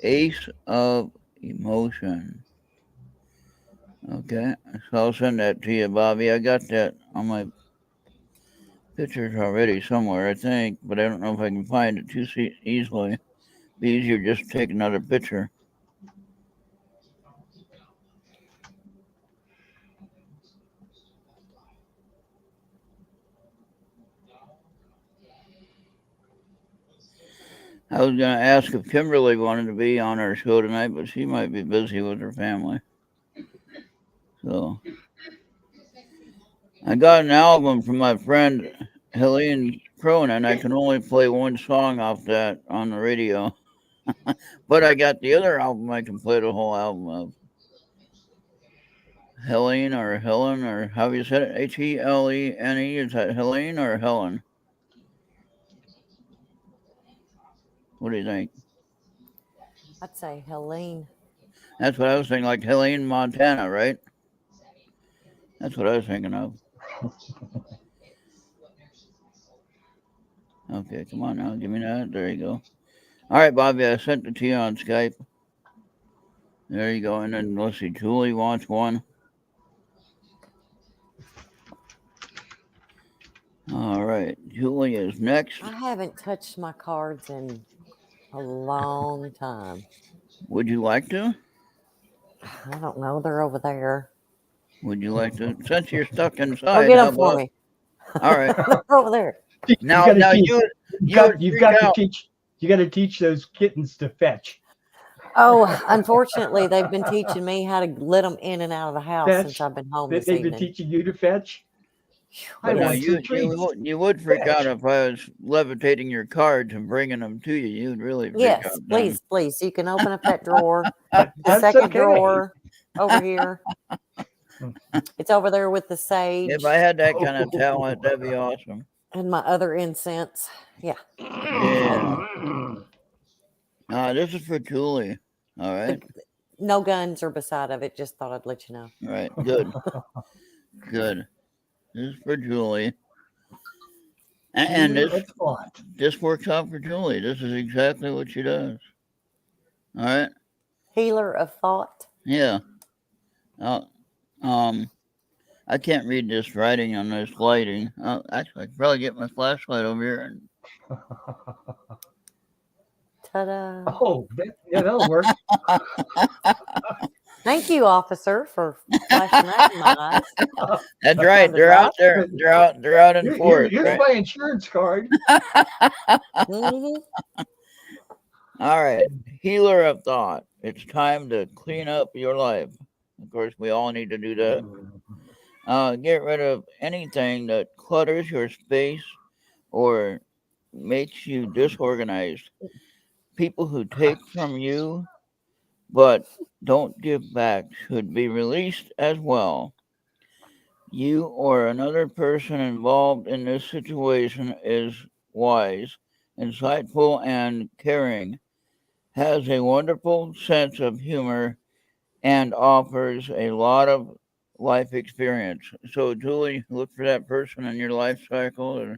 Ace of Emotion. Okay, so I'll send that to you, Bobby. I got that on my pictures already somewhere, I think, but I don't know if I can find it too easily. Be easier just to take another picture. I was going to ask if Kimberly wanted to be on our show tonight, but she might be busy with her family. So I got an album from my friend Helene Cronin. I can only play one song off that on the radio. But I got the other album I can play the whole album of. Helene or Helen or how you said it? Helene. Is that Helene or Helen? What do you think? I'd say Helene. That's what I was thinking, like Helene, Montana, right? That's what I was thinking of. Okay, come on now. Give me that. There you go. All right, Bobby, I sent it to you on Skype. There you go. And then let's see, Julie wants one. All right, Julie is next. I haven't touched my cards in a long time. Would you like to? I don't know. They're over there. Would you like to? Since you're stuck Go inside, get how them for about? me. All right. They're over there. Now you got out. to teach those kittens to fetch. Oh, unfortunately, they've been teaching me how to let them in and out of the house Fetch? since I've been home They've this been evening. teaching you to fetch. I But now want some treats. you would freak Fetch. out if I was levitating your cards and bringing them to you. You'd really freak Yes, out. then. please. You can open up that drawer. The That's second okay. drawer over here. It's over there with the sage If I had that kind of talent, that'd be awesome. and my other incense. Yeah. Yeah. This is for Julie. All right. No guns are beside of it. Just thought I'd let you know. All right. Good. Good. This is for Julie. And this works out for Julie. This is exactly what she does. All right. Healer of thought. Yeah. I can't read this writing on this lighting. Actually, I could probably get my flashlight over here. And Ta-da. Oh, that'll work. Thank you, officer, for flashing that in my eyes. that's right. They're out there. They're out in force. Here's Right? my insurance card. Mhm. All right. Healer of thought. It's time to clean up your life. Of course, we all need to do that. Get rid of anything that clutters your space or makes you disorganized. People who take from you but don't give back should be released as well. You or another person involved in this situation is wise, insightful, and caring, has a wonderful sense of humor, and offers a lot of life experience. So, Julie, look for that person in your life cycle to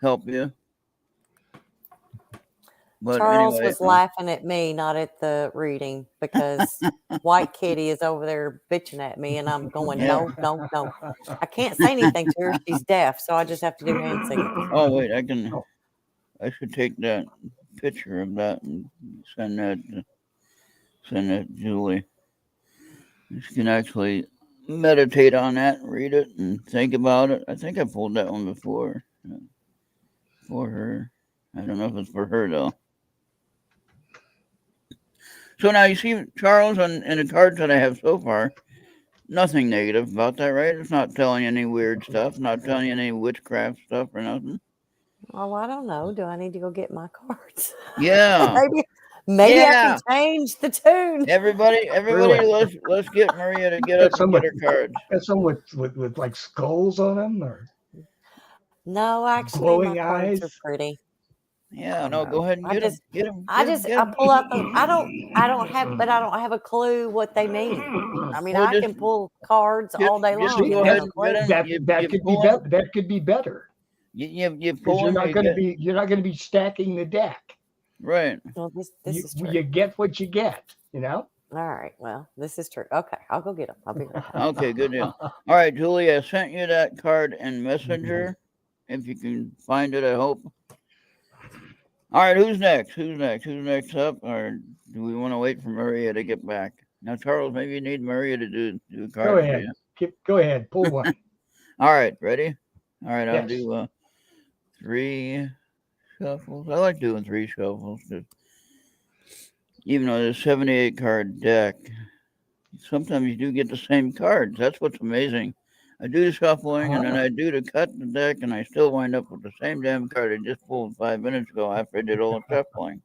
help you. But Charles anyway, was laughing at me, not at the reading, because White Kitty is over there bitching at me, and I'm going, no. I can't say anything to her. She's deaf, so I just have to do hand signals. oh wait, I should take that picture of that and send that to Julie. You can actually meditate on that, read it, and think about it. I think I pulled that one before for her. I don't know if it's for her though. So now you see, Charles, in the cards that I have so far, nothing negative about that, right? It's not telling you any weird stuff, not telling you any witchcraft stuff or nothing. Oh, I don't know. Do I need to go get my cards? Yeah. Maybe I can change the tune. Everybody, Really? let's get Maria to get up and get her cards. Got some with like skulls on them, or No, actually, glowing my cards are eyes? pretty. Yeah, no, go ahead and get them. I pull out the. I don't have a clue what they mean. I mean, Well, I can pull cards all day long. go and ahead have a and clue. That could be better. You Because pull you're them. not going to be stacking the deck. Right. Well, this is true. You get what you get. You know. All right. Well, this is true. Okay, I'll go get them. I'll be right back. Okay, good deal. All right, Julie, I sent you that card in Messenger. If you can find it, I hope. All right, who's next? Who's next up? Or do we want to wait for Maria to get back? Now, Charles, maybe you need Maria to do a card. Go ahead. Go ahead. Pull one. All right, ready? All right, I'll Yes. do 3 shuffles. I like doing 3 shuffles. Even though there's a 78 card deck, sometimes you do get the same cards. That's what's amazing. I do the shuffling, and then I do the cut the deck, and I still wind up with the same damn card I just pulled 5 minutes ago after I did all the shuffling.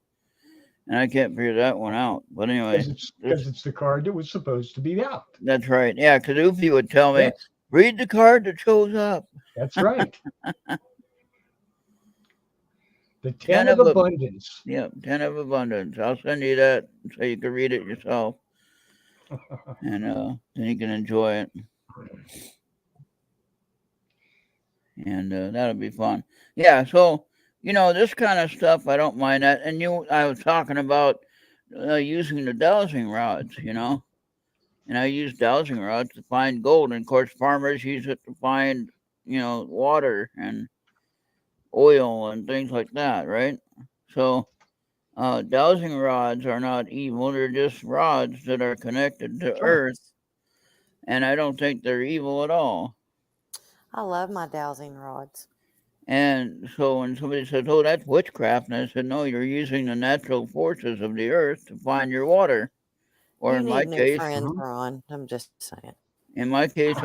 And I can't figure that one out. But anyway. Because it's the card that was supposed to be out. That's right. Yeah, because Ufi would tell me, Yes. read the card that shows up. That's right. The 10 of abundance. Yep, 10 of abundance. I'll send you that so you can read it yourself. And then you can enjoy it. And that'll be fun. Yeah, so, this kind of stuff, I don't mind that. And I was talking about using the dowsing rods, And I use dowsing rods to find gold. And, of course, farmers use it to find, water and oil and things like that, right? So dowsing rods are not evil. They're just rods that are connected to Earth. And I don't think they're evil at all. I love my dowsing rods. And so when somebody says, oh, that's witchcraft, and I said, no, you're using the natural forces of the earth to find your water. Or you in need my new case, friends, Ron. I'm just saying. In my case,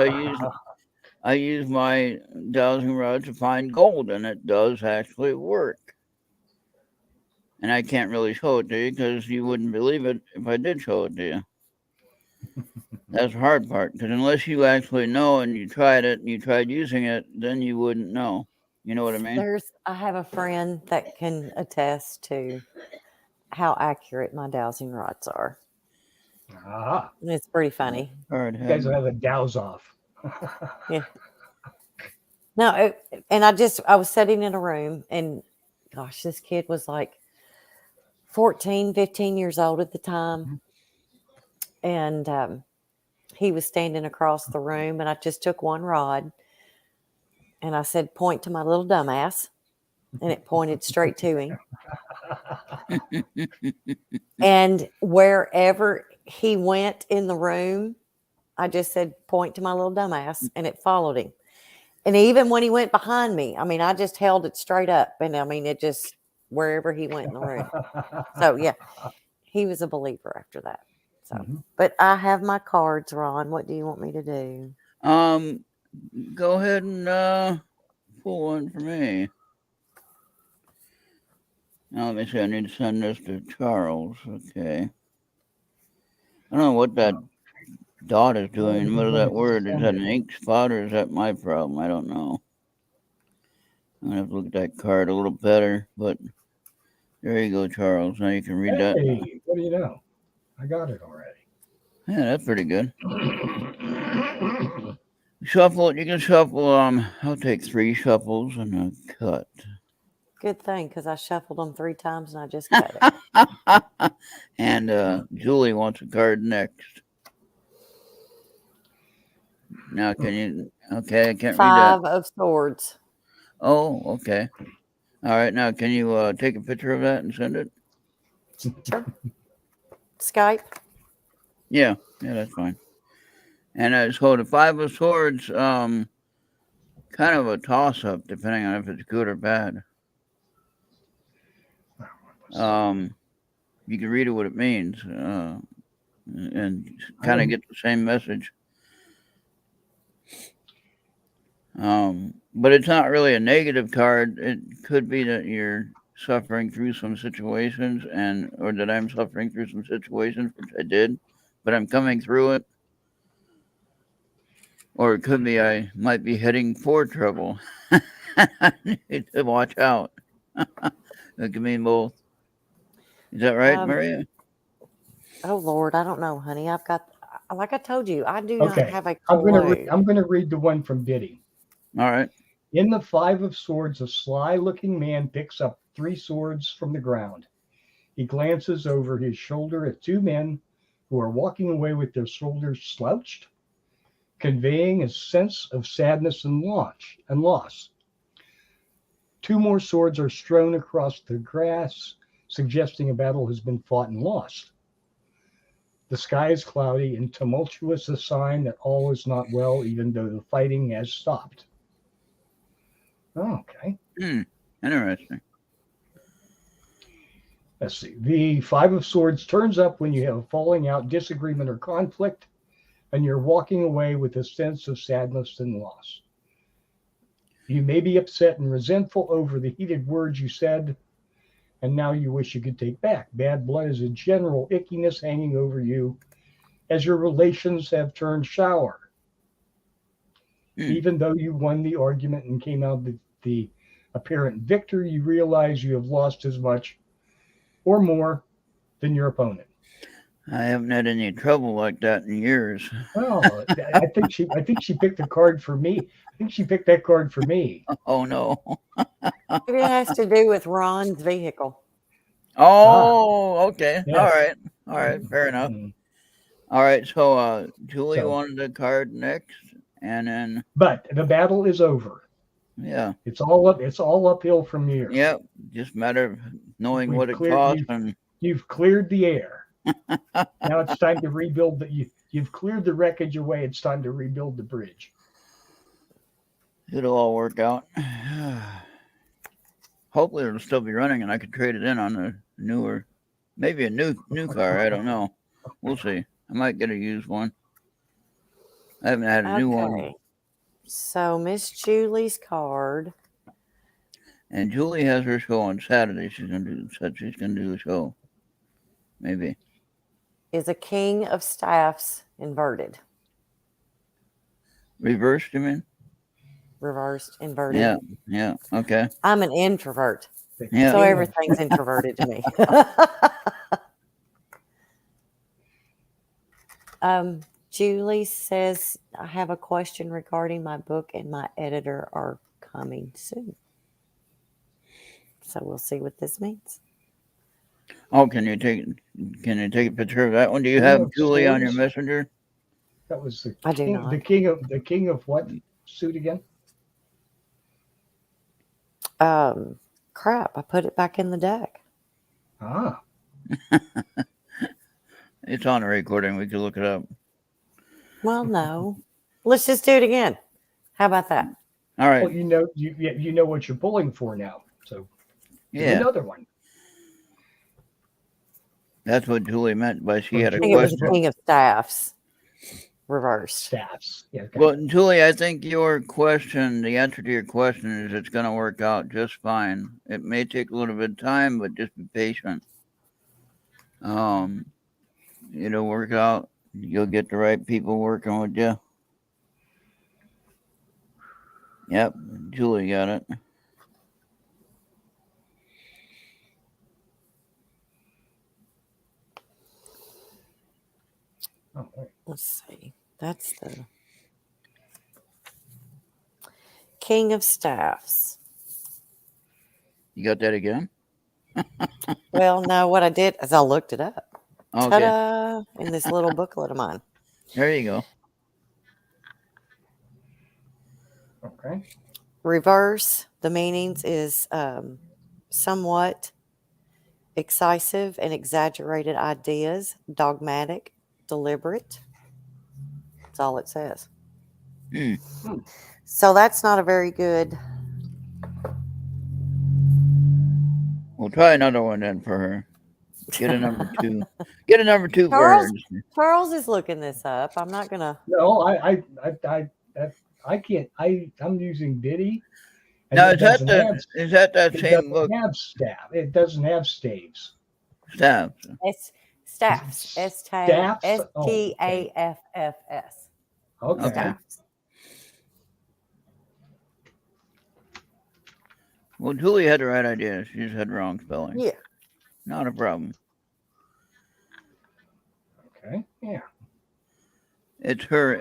I use my dowsing rod to find gold, and it does actually work. And I can't really show it to you because you wouldn't believe it if I did show it to you. That's the hard part, because unless you actually know and you tried it and you tried using it, then you wouldn't know. You know what I mean? I have a friend that can attest to how accurate my dowsing rods are. And it's pretty funny. You guys will have a douse off. Yeah. No, and I was sitting in a room, and gosh, this kid was like 14, 15 years old at the time. And he was standing across the room, and I just took one rod and I said, point to my little dumbass. And it pointed straight to him. And wherever he went in the room, I just said, point to my little dumbass, and it followed him. And even when he went behind me, I mean, I just held it straight up. And I mean, it just, wherever he went in the room. So, yeah, he was a believer after that. So, but I have my cards, Ron. What do you want me to do? Go ahead and pull one for me. Now, let me see. I need to send this to Charles. Okay. I don't know what that dot is doing in the middle of that word. Is that an ink spot or is that my problem? I don't know. I'm going to have to look at that card a little better. But there you go, Charles. Now you can read that. What do you know? I got it already. Yeah, that's pretty good. Shuffle it. You can shuffle. I'll take 3 shuffles and a cut. Good thing, because I shuffled them 3 times and I just cut it. And Julie wants a card next. Now, can you? Okay, I can't read that. 5 of Swords. Oh, okay. All right. Now, can you take a picture of that and send it? Sure. Skype. Yeah, that's fine. And so the 5 of Swords, kind of a toss-up, depending on if it's good or bad. You can read it what it means, and kind of get the same message. But it's not really a negative card. It could be that you're suffering through some situations, or that I'm suffering through some situations, which I did, but I'm coming through it. Or it could be I might be heading for trouble. I need to watch out. It can mean both. Is that right, Maria? Oh, Lord, I don't know, honey. I've got, like I told you, I do not have a clue. I'm going to read the one from Biddy. All right. In the 5 of Swords, a sly-looking man picks up 3 swords from the ground. He glances over his shoulder at 2 men who are walking away with their shoulders slouched, conveying a sense of sadness and loss. 2 more swords are strewn across the grass, suggesting a battle has been fought and lost. The sky is cloudy and tumultuous, a sign that all is not well, even though the fighting has stopped. Oh, okay. Interesting. Let's see. The 5 of Swords turns up when you have a falling out, disagreement, or conflict, and you're walking away with a sense of sadness and loss. You may be upset and resentful over the heated words you said, and now you wish you could take back. Bad blood is a general ickiness hanging over you as your relations have turned sour. Even though you won the argument and came out the Apparent victor, you realize you have lost as much or more than your opponent. I haven't had any trouble like that in years. Oh, I think she picked a card for me. I think she picked that card for me. Oh no. Maybe it has to do with Ron's vehicle. Oh, okay. Yes. All right. Fair enough. Mhm. All right. So, Julie So- wanted a card next, and then But the battle is over. yeah, It's all up. It's all uphill from here. yeah. Just matter of knowing We've what it cleared- costs, and You've cleared the air. Now it's time to rebuild. You've cleared the wreckage away. It's time to rebuild the bridge. it'll all work out. Hopefully, it'll still be running, and I could trade it in on a newer, maybe a new car. I don't know. We'll see. I might get a used one. I haven't had a new one. So Miss Julie's card And Julie has her show on Saturday. She's gonna do a show. Maybe. is a King of Staffs inverted, Reversed, you mean? reversed, inverted. Yeah. Yeah. Okay. I'm an introvert, Yeah. so everything's introverted to me. Julie says, I have a question regarding my book and my editor are coming soon. So we'll see what this means. Oh, can you take a picture of that one? Do you have Julie on your messenger? That was the I do king, not. the king of what suit again? Crap, I put it back in the deck. Ah, It's on a recording. We can look it up. Well, no. Let's just do it again. How about that? All right. well, you know what you're pulling for now. So do Yeah. another one. That's what Julie meant by she had a I think it was the question. King of Staffs reversed. Staffs. Yeah. Okay. Well, Julie, I think the answer to your question is it's going to work out just fine. It may take a little bit of time, but just be patient. It'll work out. You'll get the right people working with you. Yep, Julie got it. Oh, wait. Let's see. That's the King of Staffs. You got that again? Well, no, what I did is I looked it up. Okay, Ta-da! In this little booklet of mine. there you go. Okay. Reverse, the meanings is somewhat excessive and exaggerated ideas, dogmatic, deliberate. That's all it says. Hmm. So that's not a very good. We'll try another one then for her. Get a number two. Get a number two for her. Charles? Charles is looking this up. I'm not gonna. No, I can't. I'm using Biddy. and Now it doesn't have- is that it same doesn't book? have staff. It doesn't have staves. Staff. Staffs. Staffs? S-T-A-F-F-S. Okay. Staffs. Well, Julie had the right idea. She just had wrong spelling. Yeah. Not a problem. Okay. Yeah. It's her.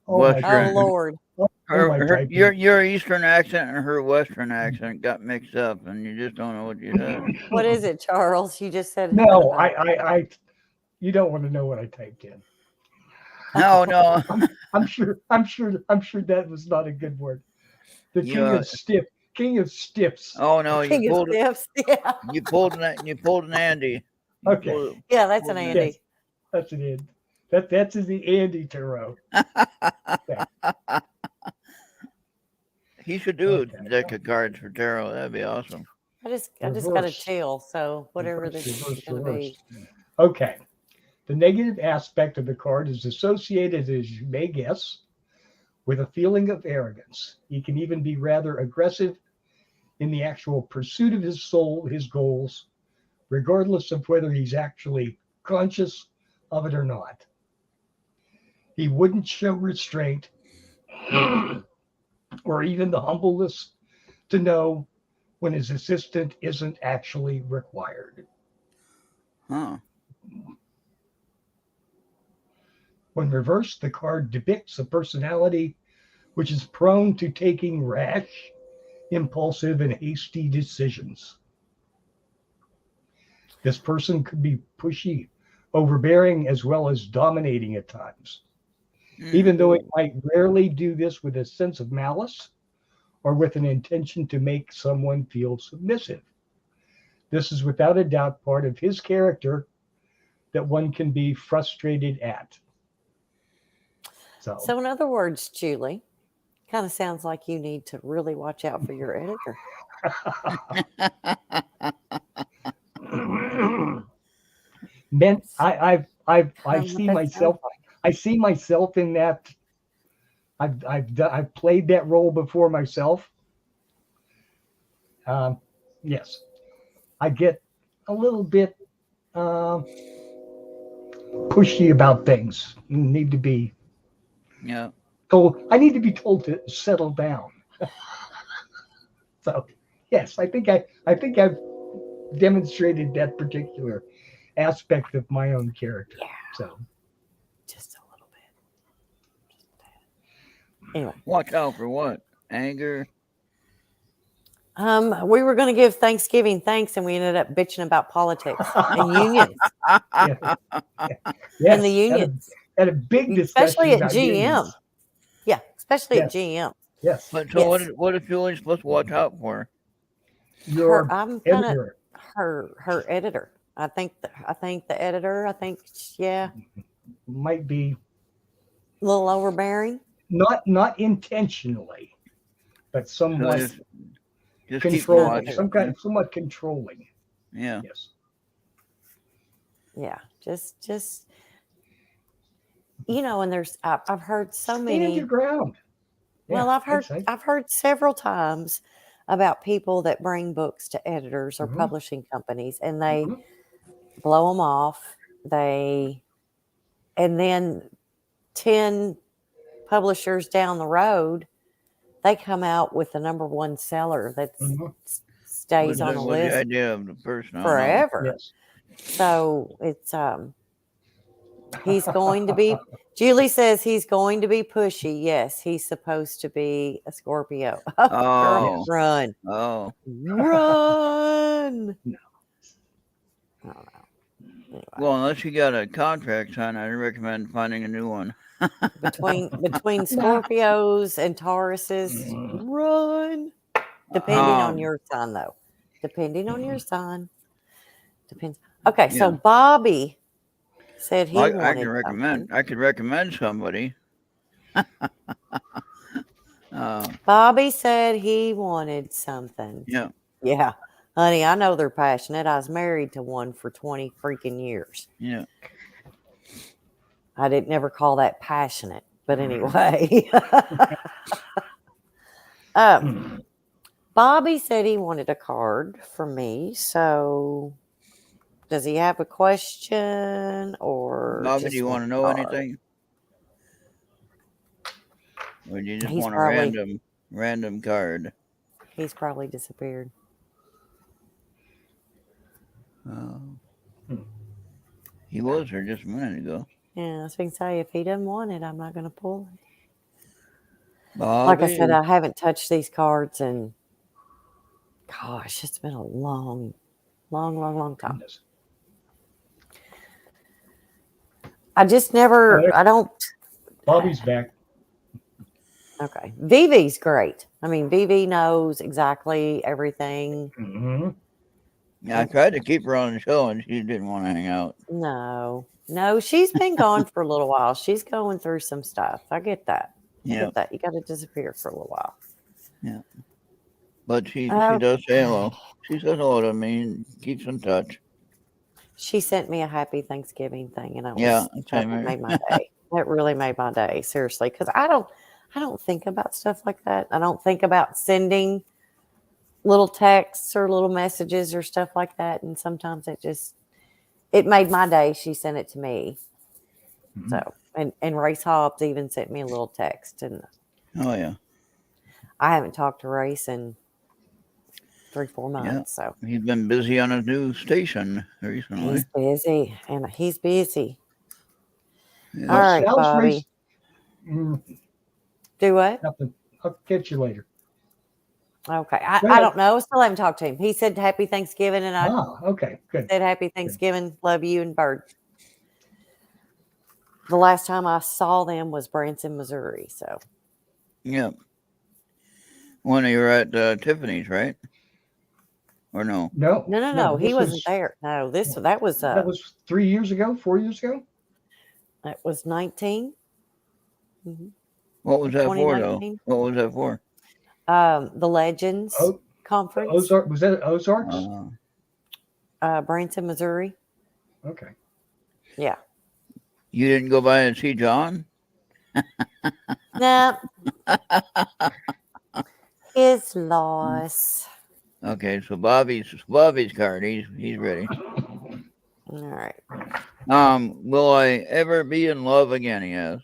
Oh, Western. my Oh Lord. Your Eastern accent and her Western accent got mixed up, and you just don't know what you said. What is it, Charles? You just said No, you don't want to know what I typed in. No. I'm sure that was not a good word. The king of stiffs. Oh no, King you of pulled Stiffs. Yeah. you pulled an Andy. You Okay. pulled- Yeah, that's an Yes. Andy. That's an Andy. That's the Andy Tarot. He should do Okay. a deck of cards for tarot. That'd be awesome. I just got a Reverse. chill. So whatever Reverse, this is reverse, going to be. reverse. Okay. The negative aspect of the card is associated, as you may guess, with a feeling of arrogance. He can even be rather aggressive in the actual pursuit of his soul, his goals, regardless of whether he's actually conscious of it or not. He wouldn't show restraint or even the humbleness to know when his assistant isn't actually required. Huh. When reversed, the card depicts a personality which is prone to taking rash, impulsive, and hasty decisions. This person could be pushy, overbearing, as well as dominating at times, even though it might rarely do this with a sense of malice or with an intention to make someone feel submissive. This is without a doubt part of his character that one can be frustrated at. So in other words, Julie, kind of sounds like you need to really watch out for your editor. Man, I see myself. I see myself in that. I've played that role before myself. Yes, I get a little bit pushy about things. Need to be told. I need to be told to settle down. So yes, I think I've demonstrated that particular aspect of my own character. Yeah. So just a little bit. Anyway, watch out for what? Anger. We were going to give Thanksgiving thanks, and we ended up bitching about politics and unions. Yeah. Yes, And the unions. Had a big discussion, especially at about GM. unions. Yeah, especially Yes. at GM. Yes. But so what is Julie supposed to watch out for? Your I'm kind of editor. her editor. I think the editor. Yeah, Might be a little overbearing. not intentionally, but somewhat just keep controlling. watching. Somewhat controlling. Yeah. Yes. Yeah, just and there's I've heard so Stand many. your ground. Well, Yeah, I've heard several times about people that bring books to editors or publishing companies, and they blow them off. And then 10 publishers down the road, they come out with the number one seller that stays on the list the idea of the person forever. Yes. So it's he's going to be. Julie says he's going to be pushy. Yes, he's supposed to be a Scorpio. Oh. Run! Oh. Run! No. I don't know. Anyway. Well, unless you got a contract signed, I recommend finding a new one. between Scorpios and Tauruses, run. Depending on your sign, though. Depending on your sign. Depends. Okay, so Bobby said he wanted I could recommend somebody. Bobby said he wanted something. Yeah. Yeah. Honey, I know they're passionate. I was married to one for 20 freaking years. Yeah. I didn't never call that passionate, but anyway. Bobby said he wanted a card from me. So does he have a question or Bobby, do you want to know anything? Or do you just want a random card? He's probably disappeared. He was here just a minute ago. Yeah, I was going to say, if he doesn't want it, I'm not going to pull it. Bobby. Like I said, I haven't touched these cards and gosh, it's been a long time. I just never, I don't. Bobby's back. Okay. Vivi's great. I mean, Vivi knows exactly everything. Yeah, I tried to keep her on the show and she didn't want to hang out. No, she's been gone for a little while. She's going through some stuff. I get that. I get that. You got to disappear for a little while. Yeah. But she does say hello. She says hello to me and keeps in touch. She sent me a happy Thanksgiving thing, and that made my day. That really made my day, seriously, because I don't think about stuff like that. I don't think about sending little texts or little messages or stuff like that. And sometimes it made my day. She sent it to me. So, and Race Hobbs even sent me a little text. And I haven't talked to Race in 3-4 Yeah. months, so He's been busy on his new station he's recently. busy, and he's busy. Yeah. All right, Sal's Bobby. race. Do what? Nothing. I'll catch you later. Okay. Go I ahead. don't know. Still haven't talked to him. He said Happy Thanksgiving, and I Okay, good. said Happy Thanksgiving. Love you and Bird. The last time I saw them was Branson, Missouri. So Yeah. When you were at Tiffany's, right? Or no? no. He this wasn't there. No, that was 3 years ago, 4 years ago. that was 19. Mhm. What was that for, though? 2019. What was that for? The Legends Oh, Conference, Ozark, was that Ozarks? Branson, Missouri. Okay. Yeah. You didn't go by and see John? No. His loss. Okay, so Bobby's card. He's ready. All right. Will I ever be in love again? He asks.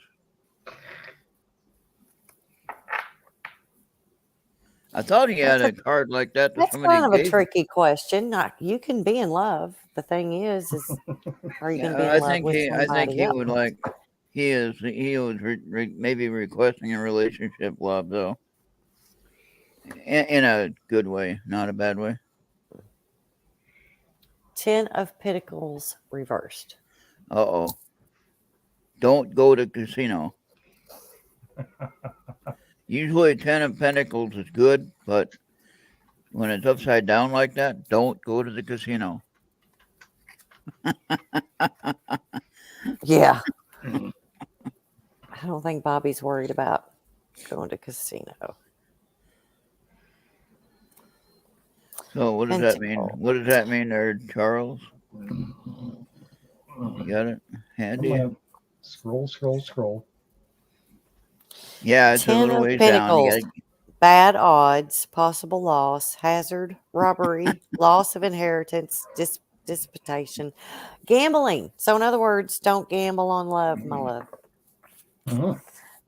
I thought he had a card like that that That's somebody kind of a gave. tricky question. You can be in love. The thing is are you going to be in I love think with he. I think somebody he else? would like. He was maybe requesting a relationship love though. In a good way, not a bad way. 10 of Pentacles reversed. Uh-oh. Don't go to casino. Usually 10 of Pentacles is good, but when it's upside down like that, don't go to the casino. Yeah. I don't think Bobby's worried about going to casino. So what does that mean? Pentacle. What does that mean there, Charles? You got it handy? I'm gonna scroll. Yeah, it's a 10 little of ways down. You Pentacles. Bad odds, possible loss, hazard, robbery, loss of inheritance, disputation, gambling. So in other words, don't gamble on love, my love. Uh-huh.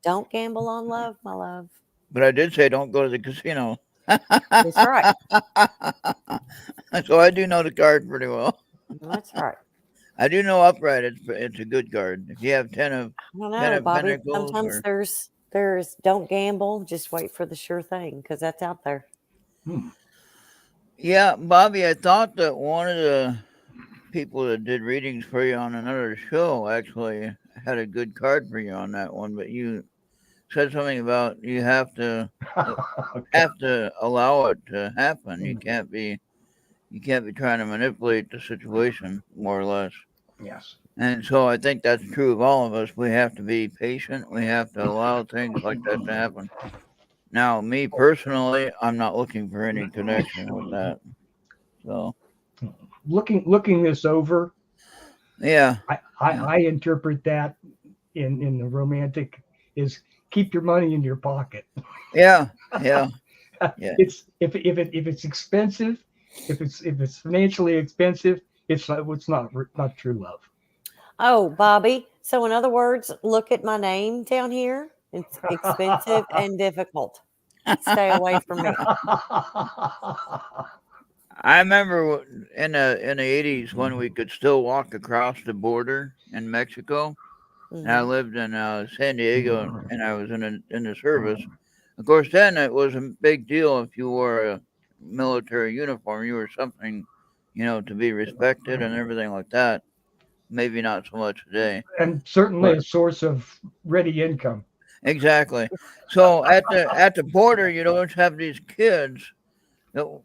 Don't gamble on love, my love. But I did say don't go to the casino. That's right. So I do know the card pretty well. That's right. I do know upright. It's a good card. If you have 10 of I don't 10 know, of Bobby. Pentacles, Sometimes or, there's don't gamble, just wait for the sure thing because that's out there. yeah, Bobby. I thought that one of the people that did readings for you on another show actually had a good card for you on that one, but you said something about you have to allow it to happen. You can't be trying to manipulate the situation, more or less. Yes. And so I think that's true of all of us. We have to be patient. We have to allow things like that to happen. Now, me personally, I'm not looking for any connection with that. So Looking this over, yeah, I interpret that in the romantic is keep your money in your pocket. yeah. It's if it's expensive, if it's financially expensive, it's not true love. Oh, Bobby. So in other words, look at my name down here. It's expensive and difficult. Stay away from me. I remember in the 80s when we could still walk across the border in Mexico. And I lived in San Diego, and I was in the service. Of course, then it was a big deal if you wore a military uniform. You were something, to be respected and everything like that. Maybe not so much today. And certainly a source of ready income. Exactly. So at the border, you'd always have these kids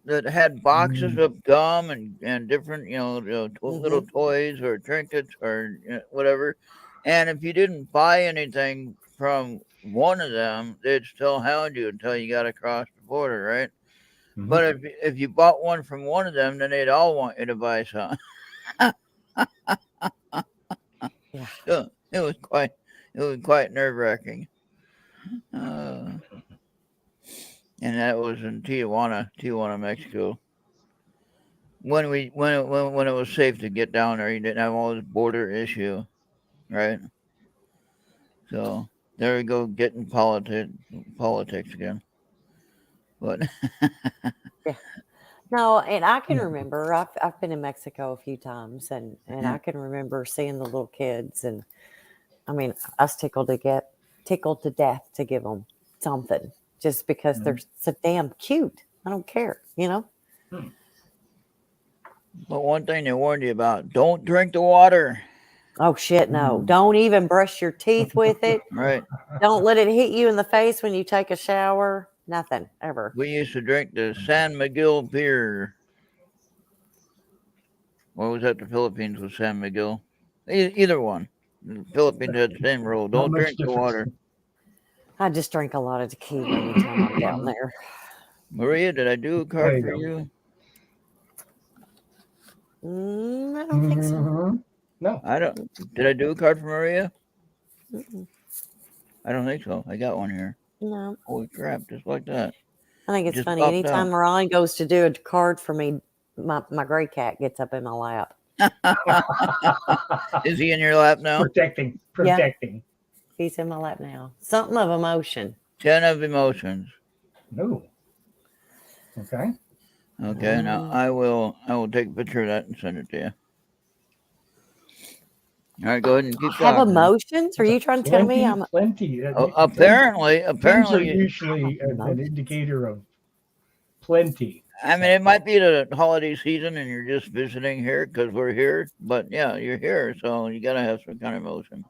that had boxes of gum and different, little toys or trinkets or whatever. And if you didn't buy anything from one of them, they'd still hound you until you got across the border, right? But if you bought one from one of them, then they'd all want you to buy some. Yeah. So it was quite nerve-wracking. And that was in Tijuana, Mexico. When it was safe to get down there, you didn't have all this border issue, right? So there we go, getting politics again. But No, and I can remember I've been in Mexico a few times, and Yeah. I can remember seeing the little kids, and I mean, I was tickled to death to give them something just because they're so damn cute. I don't care, you know. but one thing they warned you about: don't drink the water. Oh shit, no! Don't even brush your teeth with it. Right. Don't let it hit you in the face when you take a shower. Nothing ever. We used to drink the San Miguel beer. What was that? The Philippines was San Miguel. Either one. The Philippines had the same rule. Not Don't much drink the difference. water. I just drink a lot of tequila anytime I'm down there. Maria, did I do a There card you for go. you? I don't think so. Mhm. No. I don't. Did I do a card for Maria? Mm-mm. I don't think so. I got one here. No, Holy crap! Just like that. I think It it's just funny. popped Anytime Ron goes to do a card for me, my gray cat gets up in my lap. Is he in your lap now? Protecting. He's in my lap now. Something of emotion. 10 of emotions. No. Okay. Okay, now I will take a picture of that and send it to you. All right, go ahead and keep Have talking. emotions? Are you trying to tell me I'm plenty? Apparently, Things are usually an Emotions. indicator of plenty. I mean, it might be the holiday season and you're just visiting here because we're here, but yeah, you're here, so you got to have some kind of emotion.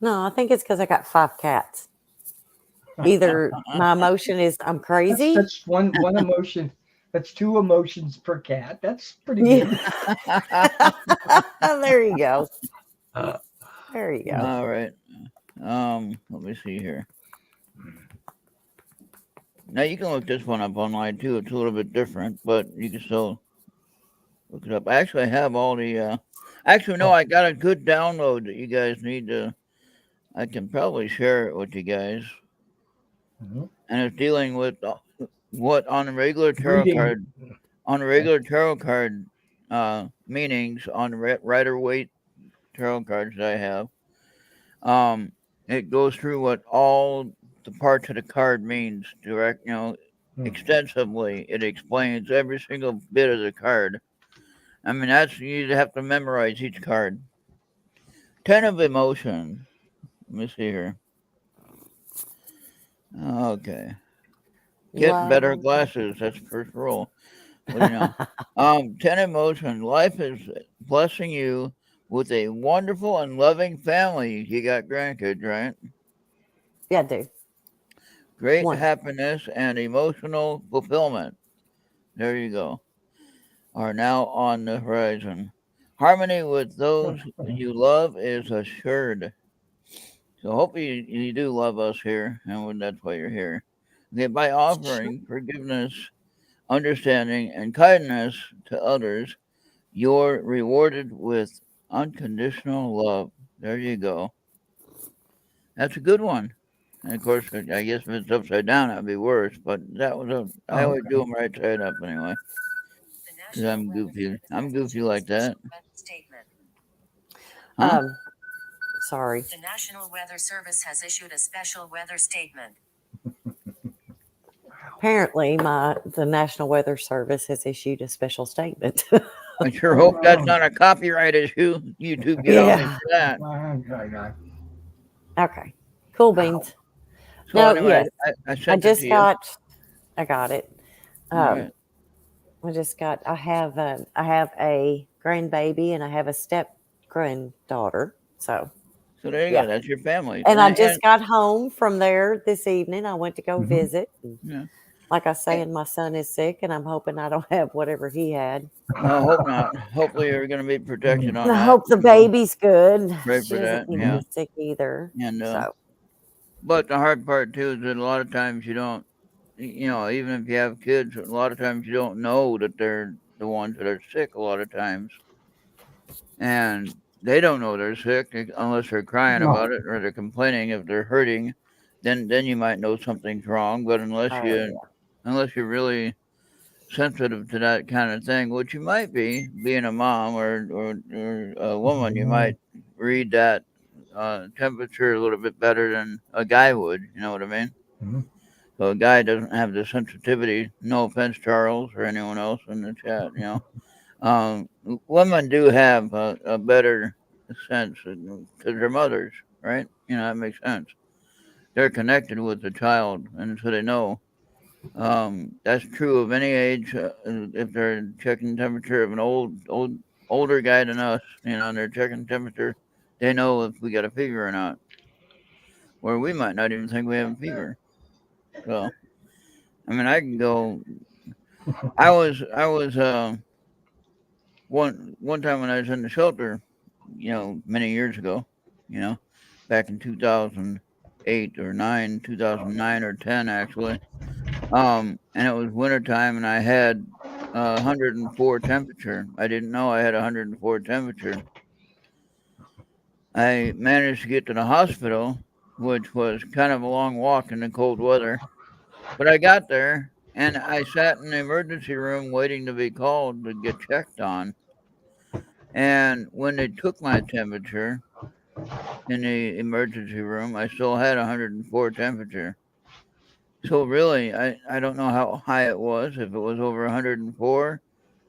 No, I think it's because I got 5 cats. Either my emotion is I'm crazy. That's one emotion. That's 2 emotions per cat. That's pretty good. There you go. There you go. All right. Let me see here. Now you can look this one up online too. It's a little bit different, but you can still look it up. I actually have all the. Actually, no, I got a good download that you guys need to. I can probably share it with you guys, and it's dealing with what on a regular tarot card, meanings on Rider-Waite tarot cards that I have. It goes through what all the parts of the card means extensively. It explains every single bit of the card. I mean, you have to memorize each card. 10 of emotion. Let me see here. Okay. Get better glasses. That's the first rule. What do you know? 10 emotion. Life is blessing you with a wonderful and loving family. You got grandkids, right? Yeah, I do. Great happiness and emotional fulfillment. There you go. Are now on the horizon. Harmony with those you love is assured. So hopefully you do love us here, and that's why you're here. Okay, by offering forgiveness, understanding, and kindness to others, you're rewarded with unconditional love. There you go. That's a good one. And of course, I guess if it's upside down, that'd be worse. But that was I always do them right side up anyway. Because I'm goofy. I'm goofy like that. Huh? Sorry. The National Weather Service has issued a special weather statement. Apparently, the National Weather Service has issued a special statement. I sure hope that's not a copyright issue. YouTube get on me for that. Okay. Cool beans. So no, anyway, yes. I sent I it just to got. I got it. Right. I have a grandbaby and I have a step granddaughter. So there you go. That's your family. And I just got home from there this evening. I went to go visit. Yeah. Like I say, and my son is sick, and I'm hoping I don't have whatever he had. I hope not. Hopefully, you're going to be protected on And that. I hope the baby's good. Pray She for doesn't that. need to be sick either. And so. But the hard part too is that a lot of times you don't, even if you have kids, a lot of times you don't know that they're the ones that are sick. A lot of times, and they don't know they're sick unless they're crying about it or they're complaining. If they're hurting, then you might know something's wrong. But unless you're really sensitive to that kind of thing, which you might be, being a mom or a woman, you might read that temperature a little bit better than a guy would. You know what I mean? So a guy doesn't have the sensitivity. No offense, Charles, or anyone else in the chat. Women do have a better sense because they're mothers, right? That makes sense. They're connected with the child, and so they know. That's true of any age. If they're checking temperature of an older guy than us, and they're checking temperature, they know if we got a fever or not. Or we might not even think we have a fever. So, I mean, I can go. I was one time when I was in the shelter, many years ago, back in 2008 or 9, 2009 or 10 actually. And it was wintertime, and I had 104 temperature. I didn't know I had 104 temperature. I managed to get to the hospital, which was kind of a long walk in the cold weather. But I got there, and I sat in the emergency room waiting to be called to get checked on. And when they took my temperature in the emergency room, I still had 104 temperature. So really, I don't know how high it was, if it was over 104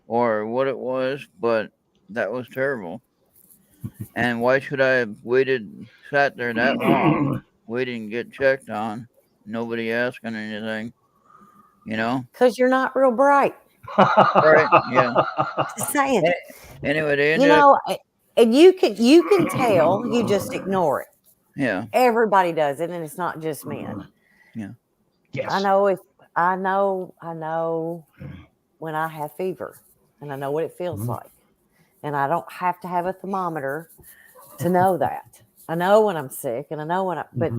or what it was, but that was terrible. And why should I have sat there that long, waiting to get checked on, nobody asking anything, Because you're not real bright. Right, yeah. Just saying. Anyway, they You ended up, know, and you can tell, you just ignore it. yeah, Everybody does it, and it's not just men. yeah. Yes. I know when I have fever, and I know what it feels like. And I don't have to have a thermometer to know that. I know when I'm sick, and I know but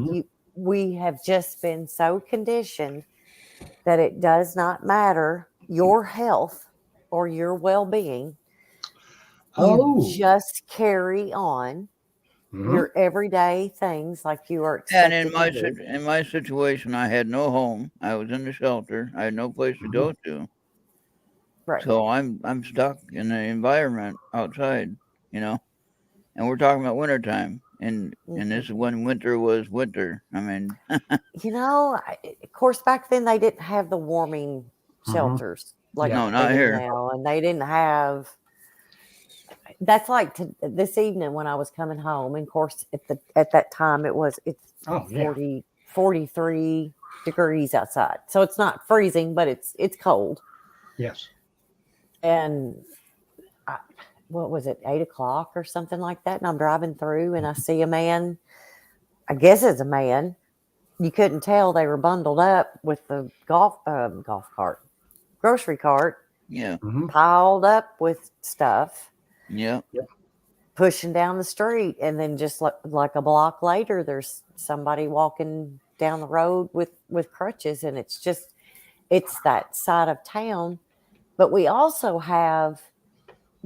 we have just been so conditioned that it does not matter your health or your well-being. You just carry on your everyday things like you are And expected to do. in my situation, I had no home. I was in the shelter. I had no place to go to. Right. So I'm stuck in the environment outside, And we're talking about wintertime. And this is when winter was winter. I mean, Of course, back then they didn't have the warming shelters like no, they not do here. now, and they didn't have. That's like this evening when I was coming home, and of course at that time it's 43 degrees outside, so it's not freezing, but it's cold. Yes. And what was it, 8:00 or something like that? And I'm driving through, and I see a man. I guess it's a man. You couldn't tell they were bundled up with the grocery cart, Yeah. piled up with stuff. Yeah. Pushing down the street, and then just like a block later, there's somebody walking down the road with crutches, and it's that side of town. But we also have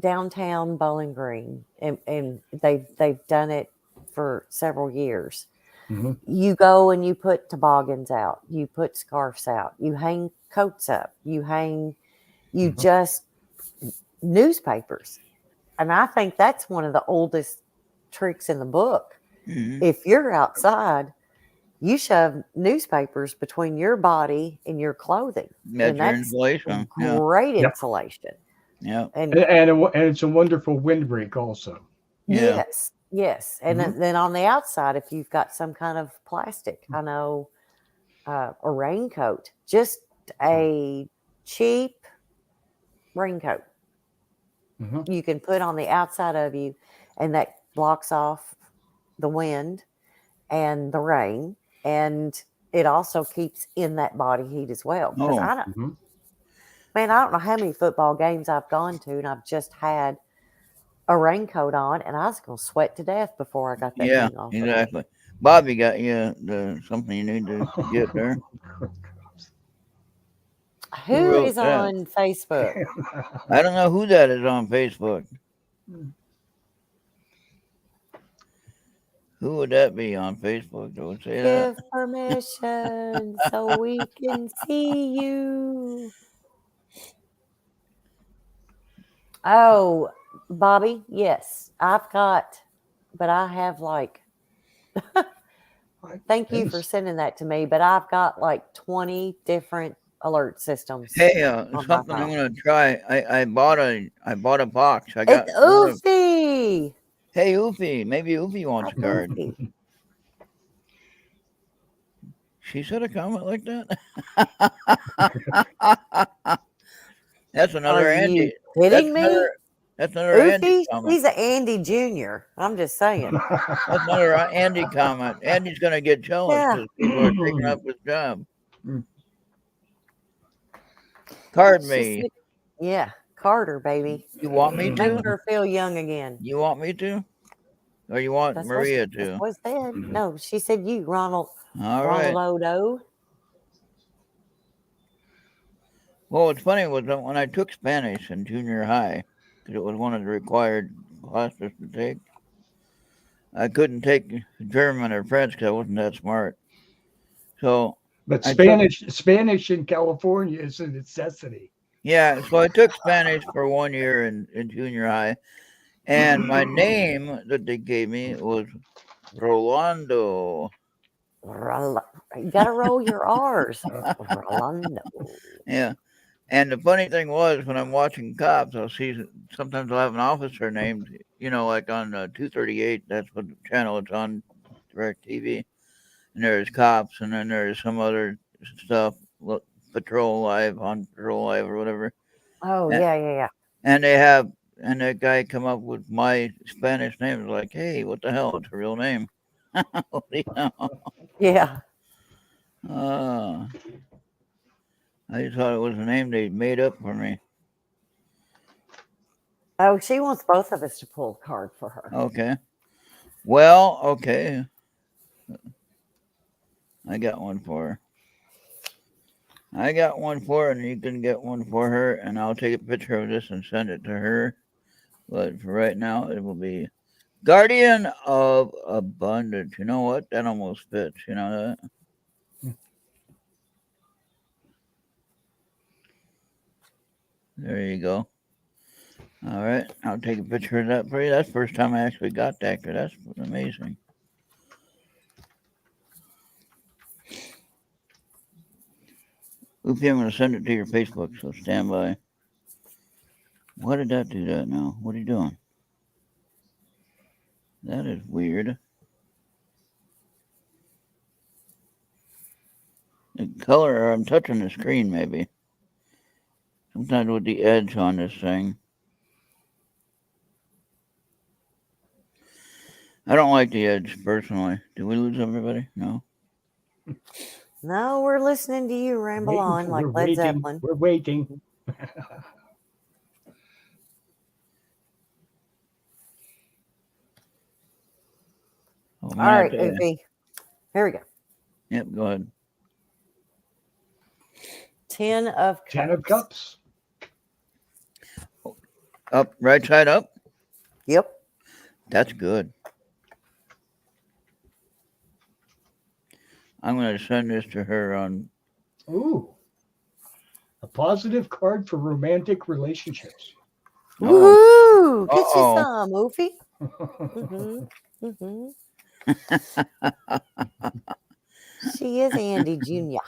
downtown Bowling Green, and they've done it for several years. You go and you put toboggans out, you put scarves out, you hang coats up, you just newspapers. And I think that's one of the oldest tricks in the book. If you're outside, you shove newspapers between your body and your clothing. That's your insulation. Great insulation. Yeah. And it's a wonderful windbreak also. Yeah. Yes. And then on the outside, if you've got some kind of plastic, I know a raincoat, just a cheap raincoat. You can put on the outside of you, and that blocks off the wind and the rain, and it also keeps in that body heat as well. Because I don't know how many football games I've gone to, and I've just had a raincoat on, and I was going to sweat to death before I got that thing off. Exactly. Bobby got you something you need to get there. Who is on Facebook? I don't know who that is on Facebook. Who would that be on Facebook? Don't say that. Give permission so we can see you. Oh, Bobby, yes. But I have like Thank you for Thanks. sending that to me, but I've got like 20 different alert systems. Hey, on my something I'm phone. gonna try. I bought a box. I It's got one of. Oofy. Hey, Oofy, maybe Oofy wants a Hi, card. Oofy. She said a comment like that. That's Are another you Andy. kidding me? That's another Andy Oofy? comment. He's an Andy Jr. I'm just saying. That's another Andy comment. Andy's gonna get jealous Yeah. because people are taking up his job. Card She me. said, yeah, Carter, baby. You want me Make to? her feel young again. You want me to? Or you want That's Maria that's to? what it said. No, she said you, Ronald. All Ronald right. Odo. Well, what's funny was that when I took Spanish in junior high, because it was one of the required classes to take, I couldn't take German or French because I wasn't that smart. So But I took, Spanish in California is a necessity. yeah, so I took Spanish for 1 year in junior high, and my name that they gave me was Rolando. You gotta roll your R's. Rolando. Yeah. And the funny thing was, when I'm watching Cops, I'll see sometimes I'll have an officer named, like on 238. That's what channel it's on, Direct TV. And there's Cops, and then there's some other stuff, Patrol Live or whatever. Oh, And, yeah. and that guy come up with my Spanish name. It's like, hey, what the hell? It's a real name. Yeah. I just thought it was a name they made up for me. Oh, she wants both of us to pull a card for her. Okay. Well, okay. I got one for her. And you can get one for her, and I'll take a picture of this and send it to her. But for right now, it will be Guardian of Abundance. You know what? That almost fits. You know that? There you go. All right. I'll take a picture of that for you. That's the first time I actually got that, because that's amazing. Oopsie, I'm going to send it to your Facebook, so stand by. Why did that do that now? What are you doing? That is weird. The color, I'm touching the screen maybe. Sometimes with the edge on this thing. I don't like the edge, personally. Did we lose everybody? No? No, we're listening to you ramble on like Led Zeppelin. We're waiting. Oh, All right, Oofy. Here we go. Yep, go ahead. 10 of Cups. 10 of Cups. Up, right side up? Yep. That's good. I'm going to send this to her on... Ooh. A positive card for romantic relationships. Woohoo! Get you some, Oofy. She is Andy Jr.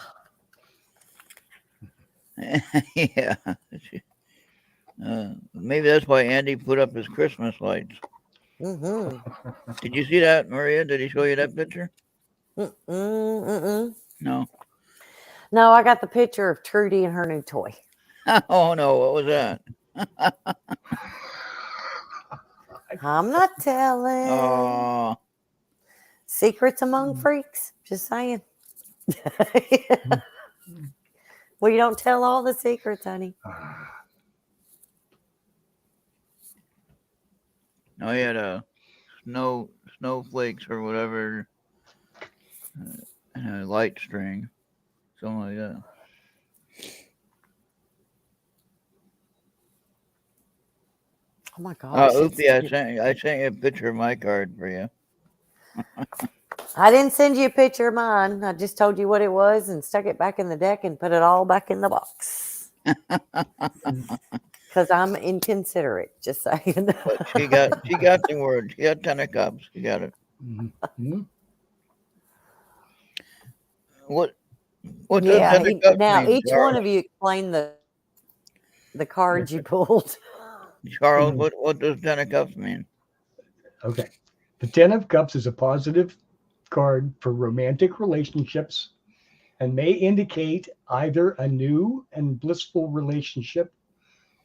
Yeah. Maybe that's why Andy put up his Christmas lights. Did you see that, Maria? Did he show you that picture? No. No, I got the picture of Trudy and her new toy. Oh, no. What was that? I'm not telling. Oh. Secrets among freaks. Just saying. Well, you don't tell all the secrets, honey. Oh, he had a snowflakes or whatever, and a light string, something like that. Oh my gosh! Oopsie, I sent you a picture of my card for you. I didn't send you a picture of mine. I just told you what it was and stuck it back in the deck and put it all back in the box. Because I'm inconsiderate, just saying. But she got the word. She got 10 of Cups. She got it. What does Yeah. ten of cups Now, mean, each one Charles? of you explain the cards you pulled. Charles, what does ten of cups mean? Okay. The Ten of Cups is a positive card for romantic relationships and may indicate either a new and blissful relationship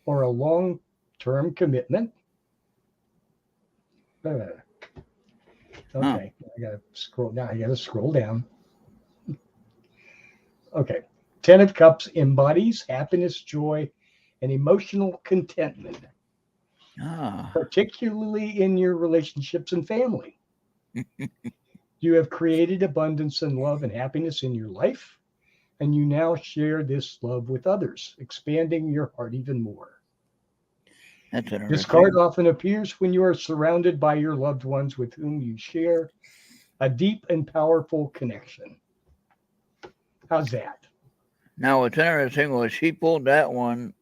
or a long-term commitment. Okay, I gotta scroll down. I gotta scroll down. Okay. Ten of Cups embodies happiness, joy, and emotional contentment, Ah, particularly in your relationships and family. You have created abundance and love and happiness in your life, and you now share this love with others, expanding your heart even more. that's This interesting. card often appears when you are surrounded by your loved ones with whom you share a deep and powerful connection. How's that? Now, what's interesting was she pulled that one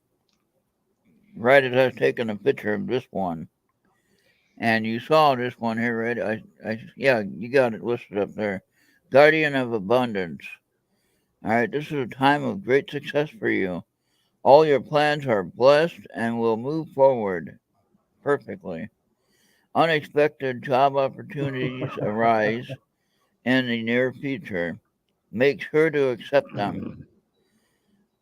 right as I was taking a picture of this one. And you saw this one here, right? Yeah, you got it listed up there. Guardian of Abundance. All right, this is a time of great success for you. All your plans are blessed and will move forward perfectly. Unexpected job opportunities arise in the near future. Make sure to accept them.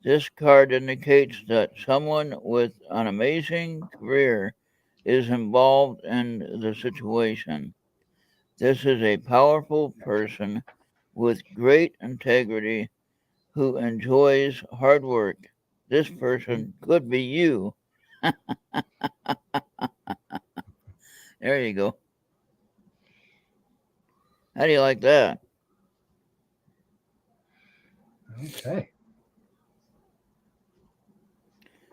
This card indicates that someone with an amazing career is involved in the situation. This is a powerful person with great integrity who enjoys hard work. This person could be you. There you go. How do you like that? Okay.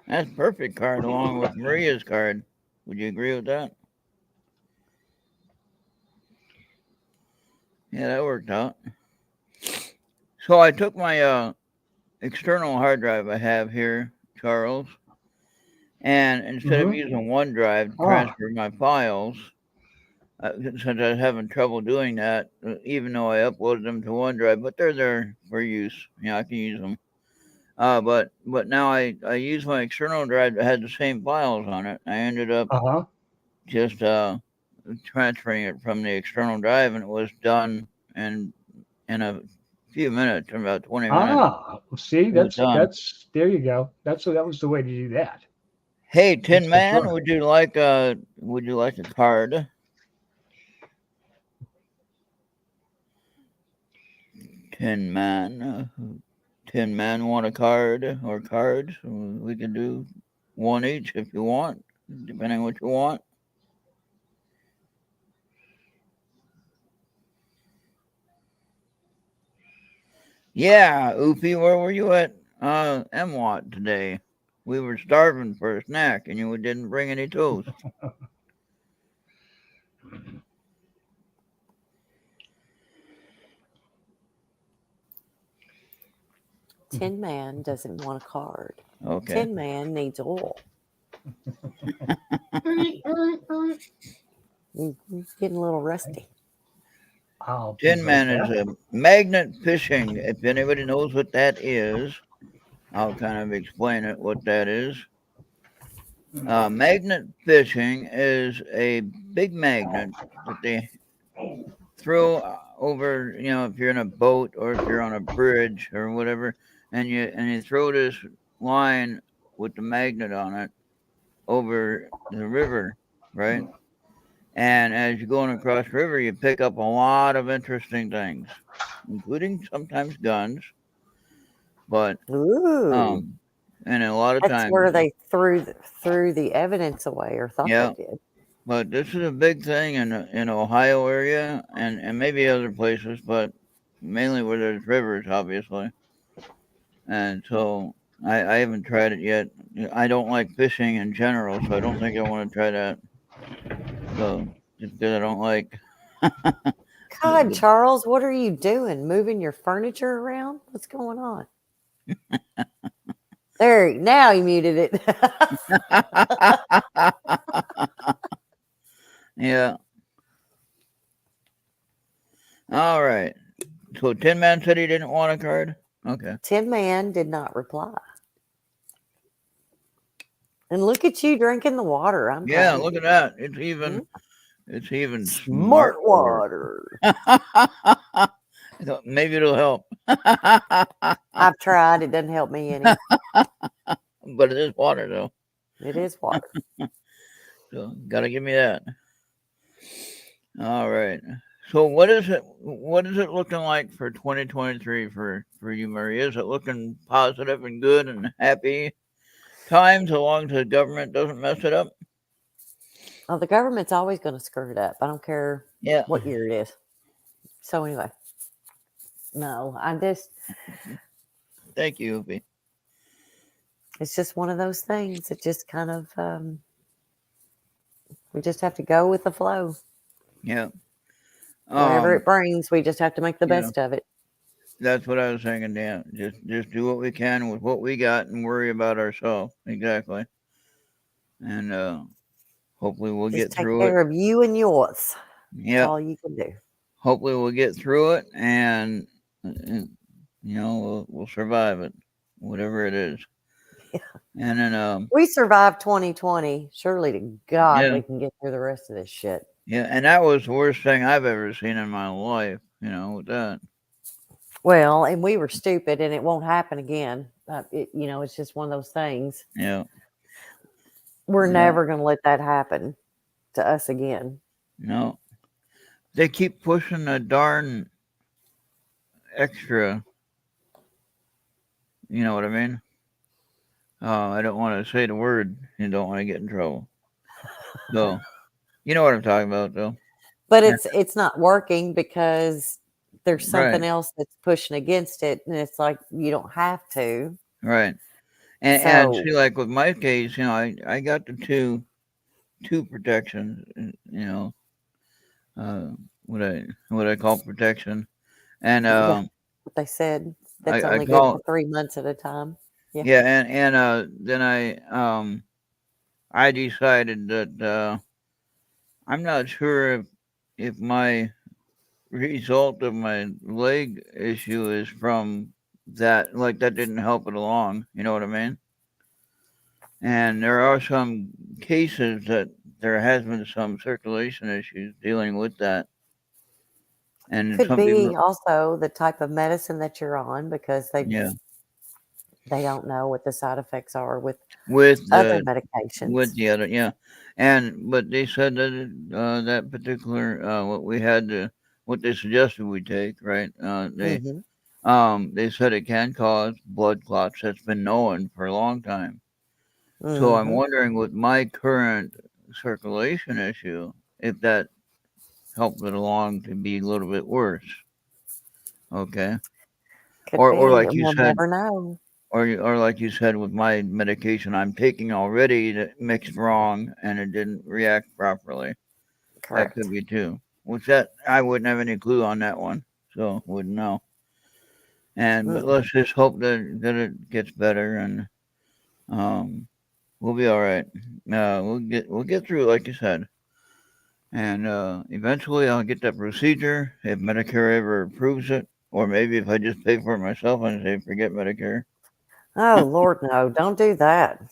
That's a perfect card along with Maria's card. Would you agree with that? Yeah, that worked out. So I took my external hard drive I have here, Charles, and instead of using OneDrive to transfer my files, since I was having trouble doing that, even though I uploaded them to OneDrive, but they're there for use. I can use them. But now I use my external drive that had the same files on it. I ended up just transferring it from the external drive, and it was done in a few minutes, in about 20 minutes. See, that's there you go. That was the way to do that. Hey, Tin Man, would you like a card? Tin Man want a card or cards? We can do one each if you want, depending on what you want. Yeah, Oofy, where were you at MWAT today? We were starving for a snack, and you didn't bring any toast. Tin Man doesn't want a card. Okay. Tin Man needs oil. He's getting a little rusty. Tin Man is a magnet fishing. If anybody knows what that is, I'll kind of explain it what that is. Magnet fishing is a big magnet that they throw over, if you're in a boat or if you're on a bridge or whatever, and you throw this line with the magnet on it over the river, right? And as you're going across the river, you pick up a lot of interesting things, including sometimes guns. But and a lot of times that's where they threw the evidence away, or thought they did. But this is a big thing in Ohio area and maybe other places, but mainly where there's rivers, obviously. And so I haven't tried it yet. I don't like fishing in general, so I don't think I want to try that. So just because I don't like. God, Charles, what are you doing? Moving your furniture around? What's going on? There, now he muted it. Yeah. All right. So Tin Man said he didn't want a card. Okay. Tin Man did not reply. And look at you drinking the water. I'm Yeah, proud of look you. at that. It's even Smart smart water. Maybe it'll help. I've tried. It doesn't help me any. But it is water though. It is water. So gotta give me that. All right. So what is it looking like for 2023 for you, Marie? Is it looking positive and good and happy times as long as the government doesn't mess it up? Well, the government's always going to screw it up. I don't care Yeah. what year it is. So anyway, no, I just, Thank you, Opie. it's just one of those things. It just kind of, we just have to go with the flow. Yeah. Whatever it brings, we just have to make the yeah. best of it. That's what I was thinking, Dan. Just do what we can with what we got and worry about ourselves. Exactly. And hopefully we'll Just get take through care it. of you and yours. Yeah. That's all you can do. Hopefully we'll get through it and we'll survive it, whatever it is. Yeah. And then We survived 2020. Surely to God, yeah. we can get through the rest of this shit. Yeah, and that was the worst thing I've ever seen in my life, with that. Well, and we were stupid, and it won't happen again. It's just one of those things. Yeah. We're Yeah. never going to let that happen to us again. No. They keep pushing the darn extra, you know what I mean? I don't want to say the word and don't want to get in trouble. So, you know what I'm talking about, though. But it's not working because there's something Right. else that's pushing against it, and it's like you don't have to. Right. And So see, like with my case, I got the two protections, what I call protection, and yeah, what they said, that's I only good call for 3 months at a time. Yeah. yeah, and then I decided that I'm not sure if my result of my leg issue is from that, like that didn't help it along. You know what I mean? And there are some cases that there has been some circulation issues dealing with that. And Could some people, be also the type of medicine that you're on because yeah, they don't know what the side effects are with with other the medications. other, yeah, but they said that that particular what they suggested we take, right? They said it can cause blood clots. That's been known for a long time. So I'm wondering with my current circulation issue if that helped it along to be a little bit worse. Okay. Could Or be, like and you we'll said, never know. or like you said with my medication I'm taking already that mixed wrong and it didn't react properly. Correct. That could be too. Which that I wouldn't have any clue on that one, so wouldn't know. But let's just hope that it gets better and we'll be all right. We'll get through it like you said. And eventually I'll get that procedure if Medicare ever approves it. Or maybe if I just pay for it myself and say forget Medicare. Oh Lord, no! Don't do that.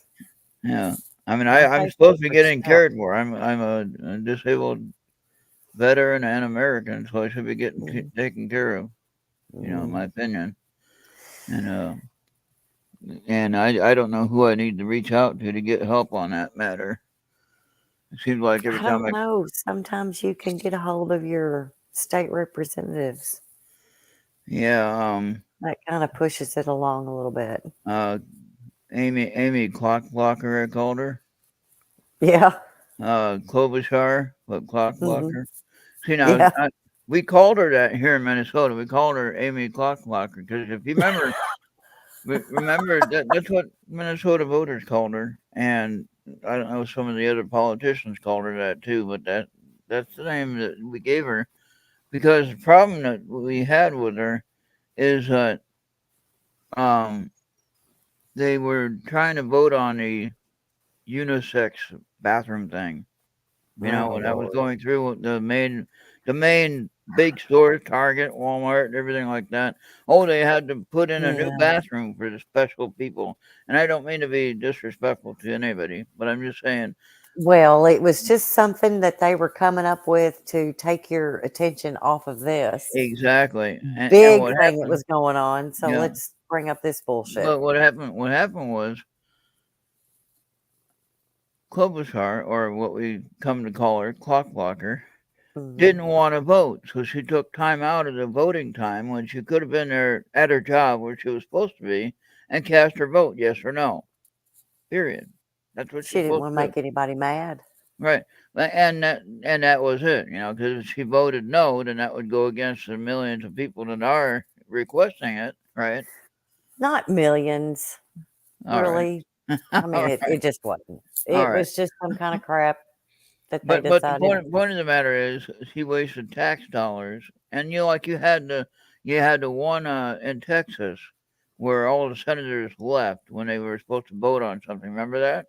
Yeah. I mean, Don't I'm pay for it supposed to be for getting yourself. cared for. I'm a disabled veteran and American, so I should be getting taken care of. In my opinion. And I don't know who I need to reach out to get help on that matter. It seems like every I time don't know. Sometimes you can get a hold of your state representatives. yeah, That kind of pushes it along a little bit. Amy Clock Blocker, I called her. Yeah. Klobuchar, but Clock Blocker. See now, Yeah. we called her that here in Minnesota. We called her Amy Clock Blocker because if you remember that's what Minnesota voters called her, and I don't know some of the other politicians called her that too, but that's the name that we gave her because the problem that we had with her is that they were trying to vote on the unisex bathroom thing. When I was Lord. going through the main big stores, Target, Walmart, everything like that. Oh, they had to put in a new Yeah. bathroom for the special people. And I don't mean to be disrespectful to anybody, but I'm just saying, Well, it was just something that they were coming up with to take your attention off of this exactly. And big what thing that happened? was going on. So Yeah. let's bring up this bullshit. But what happened? What happened was Klobuchar, or what we come to call her, Clock Blocker, Mhm. didn't want to vote, so she took time out of the voting time when she could have been there at her job where she was supposed to be and cast her vote, yes or no. Period. That's what She she's didn't supposed want to to do. make anybody mad. Right. And that was it, because if she voted no, then that would go against the millions of people that are requesting it, right? Not millions, All right. really. I mean, All it right. just wasn't. All It right. was just some kind of crap that they But the decided. point of the matter is she wasted tax dollars, and like you had the one in Texas where all the senators left when they were supposed to vote on something. Remember that?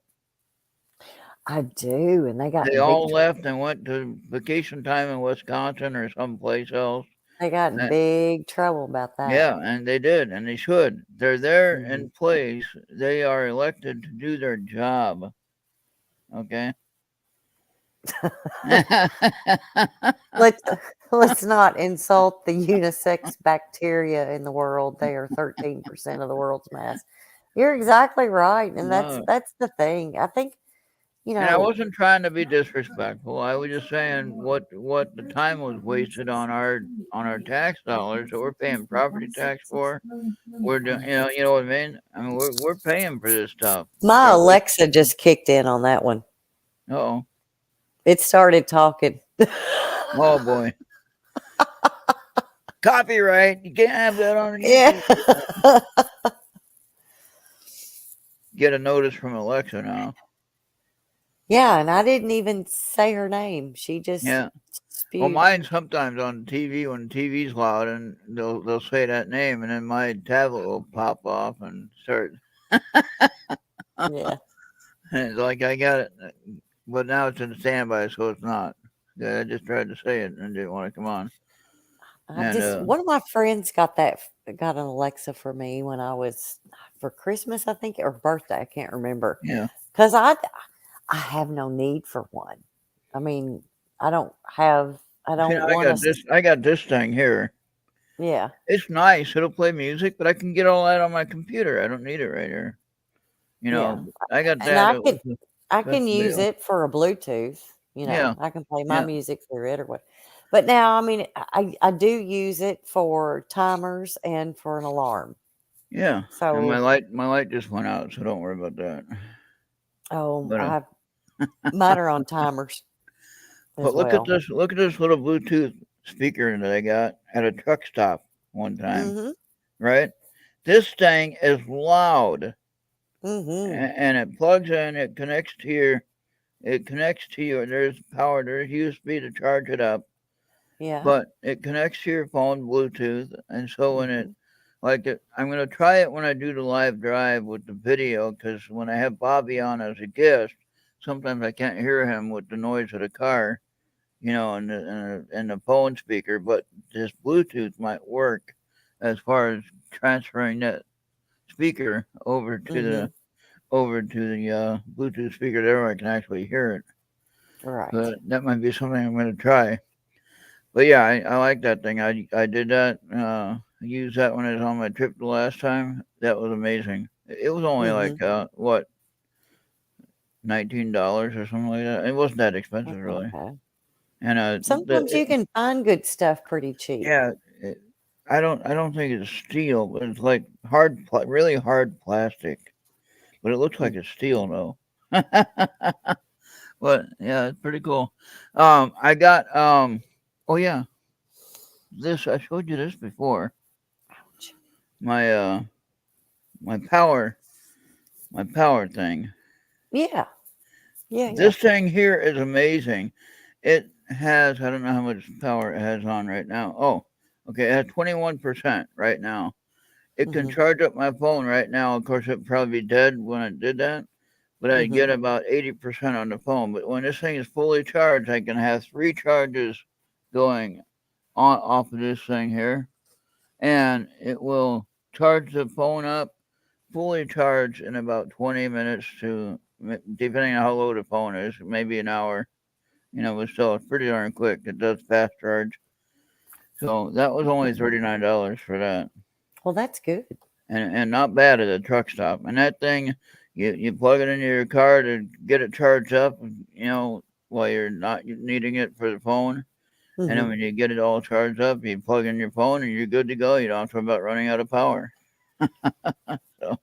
I do, and they got They in all big left and went to vacation time in Wisconsin or someplace else. they got in And, big trouble about that. yeah, and they did, and they should. They're there Mhm. in place. They are elected to do their job. Okay. Let's not insult the unisex bacteria in the world. They are 13% of the world's mass. You're exactly right, and No. that's the thing. I think And I wasn't trying to be disrespectful. I was just saying what the time was wasted on our tax dollars that we're paying property tax for. We're doing, you know what I mean. I mean, we're paying for this stuff. my So Alexa just kicked in on that one. oh, It started talking. oh boy, copyright! You can't have that on Yeah. YouTube. Get a notice from Alexa now. Yeah, and I didn't even say her name. She just Yeah. spewed. Well, mine sometimes on TV when the TV's loud and they'll say that name and then my tablet will pop off and start. Yeah. And it's like I got it, but now it's in standby, so it's not. Yeah, I just tried to say it and didn't want to come on. And One of my friends got an Alexa for me when I was for Christmas, I think, or birthday. I can't remember. yeah, Because I have no need for one. I mean, I don't see, want to. I got this thing here. Yeah. It's nice. It'll play music, but I can get all that on my computer. I don't need it right here. Yeah. I got And that. It was the I best can use deal. it for a Bluetooth. Yeah, I can play my yeah, music through it or what. But now, I mean, I do use it for timers and for an alarm. yeah. And So, my light just went out, so don't worry about that. But mine are on timers as but look well. at this. Look at this little Bluetooth speaker that I got at a truck stop one time. Mm-hmm. Right? This thing is loud. Mm-hmm. And it plugs in, it connects to your, there's power, there's USB to charge it up, Yeah. but it connects to your phone, Bluetooth, and so when Mm-hmm. I'm going to try it when I do the live drive with the video, because when I have Bobby on as a guest, sometimes I can't hear him with the noise of the car, and the phone speaker, but this Bluetooth might work as far as transferring that speaker over to the Bluetooth speaker there where I can actually hear it. Right. But that might be something I'm going to try. But yeah, I like that thing. I did that. Used that when I was on my trip the last time. That was amazing. It was only Mm-hmm. like what, $19 or something like that. It wasn't that expensive really. Okay. And Sometimes you can find good stuff pretty cheap. yeah, I don't think it's steel, but it's like really hard plastic. But it looks like it's steel though. But yeah, it's pretty cool. I got oh yeah, I showed you this before. Ouch. My my power thing. Yeah. Yeah. This thing here is amazing. It has, I don't know how much power it has on right now. Oh, okay, it has 21% right now. It can Mm-hmm. charge up my phone right now. Of course, it'd probably be dead when it did that, but I Mm-hmm. get about 80% on the phone. But when this thing is fully charged, I can have 3 charges going off of this thing here, and it will charge the phone up, fully charged in about 20 minutes to, depending on how low the phone is, maybe an hour. But still, it's pretty darn quick. It does fast charge. So that was only $39 for that. Well, that's good. And not bad at a truck stop. And that thing, you plug it into your car to get it charged up, while you're not needing it for the phone. And then when you get it all charged up, you plug in your phone and you're good to go. You don't have to worry about running out of power. So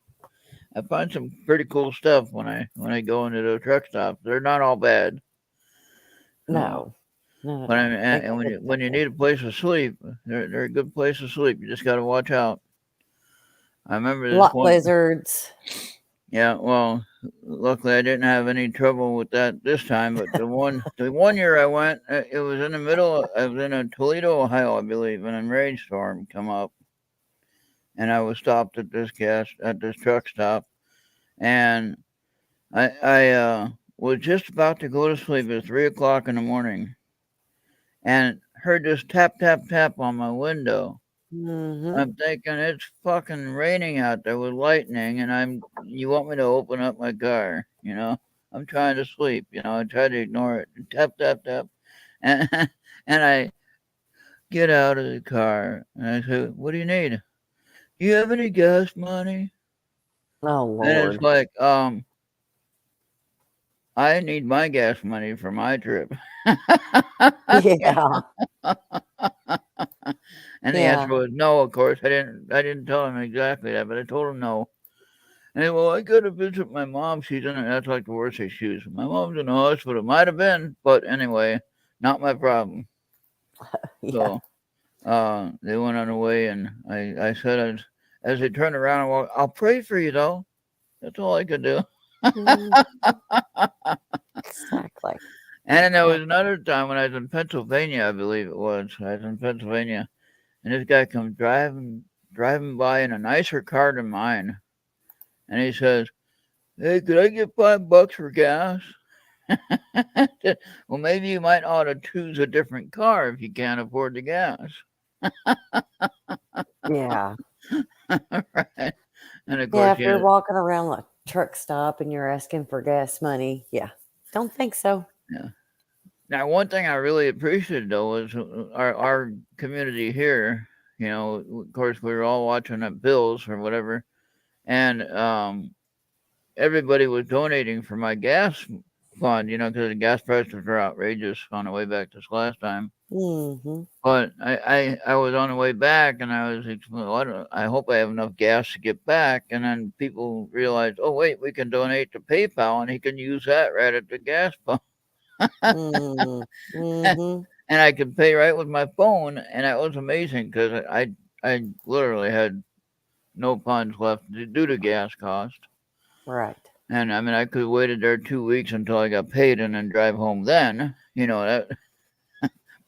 I find some pretty cool stuff when I go into the truck stops. They're not all bad. No. But when you need a place to sleep, they're a good place to sleep. You just got to watch out. I remember this lot one. lizards. Yeah, well, luckily I didn't have any trouble with that this time. But the one year I went, it was in the middle. I was in Toledo, Ohio, I believe, and a rainstorm come up, and I was stopped at this truck stop, and I was just about to go to sleep at 3:00 in the morning, and heard this tap tap tap on my window. I'm thinking it's fucking raining out there with lightning, and you want me to open up my car? I'm trying to sleep. I try to ignore it. Tap tap tap, and and I get out of the car and I say, "What do you need? Do you have any gas money?" Oh And Lord. it's like, I need my gas money for my trip. Yeah. And the answer was no, of course. I didn't tell him exactly that, but I told him no. And well, I got to visit my mom. She's in it. That's like the worst excuse. My mom's in the hospital. It might have been, but anyway, not my problem. Yeah. So they went on the way, and I said, as they turned around and walked, I'll pray for you, though. That's all I could do. Exactly. And then there was another time when I was in Pennsylvania, I believe it was. I was in Pennsylvania, and this guy comes driving by in a nicer car than mine, and he says, "Hey, could I get $5 for gas?" Well, maybe you might ought to choose a different car if you can't afford the gas. Yeah. Right. And of Yeah, course, if you're walking around a truck stop and you're asking for gas money, yeah. Don't think so. yeah. Now, one thing I really appreciated though was our community here. Of course, we were all watching at Bills or whatever, and everybody was donating for my gas fund. Because the gas prices were outrageous on the way back this last time. But I was on the way back, and I was well, I hope I have enough gas to get back. And then people realized, oh wait, we can donate to PayPal, and he can use that right at the gas pump. And I could pay right with my phone, and that was amazing because I literally had no funds left due to gas cost. Right. And I could have waited there 2 weeks until I got paid and then drive home then. That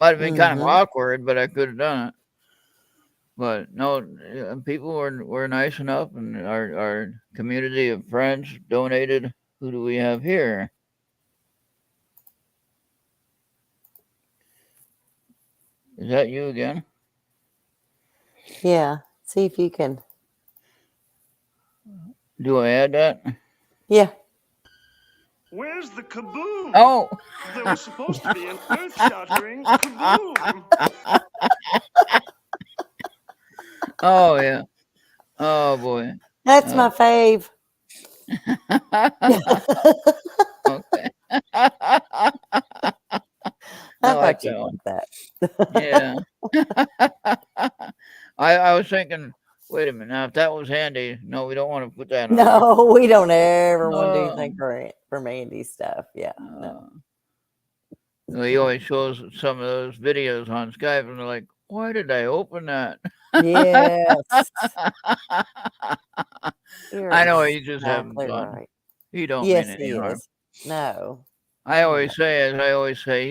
might have been kind of awkward, but I could have done it. But no, people were nice enough, and our community of friends donated. Who do we have here? Is that you again? Yeah. See if you can. Do I add that? Yeah. Where's the kaboom? Oh! There was supposed to be an earth-shattering kaboom. Oh, yeah. Oh, boy. That's my fave. Okay. I like thought you'd want that. Yeah. I was thinking, wait a minute. Now, if that was Andy, no, we don't want to put that on. No, we don't ever want to do anything for Mandy's stuff. Yeah. No. He always shows some of those videos on Skype, and they're like, why did I open that? Yes. I know he's just having fun. Right. He don't yes, mean any he harm. is. No. I always say,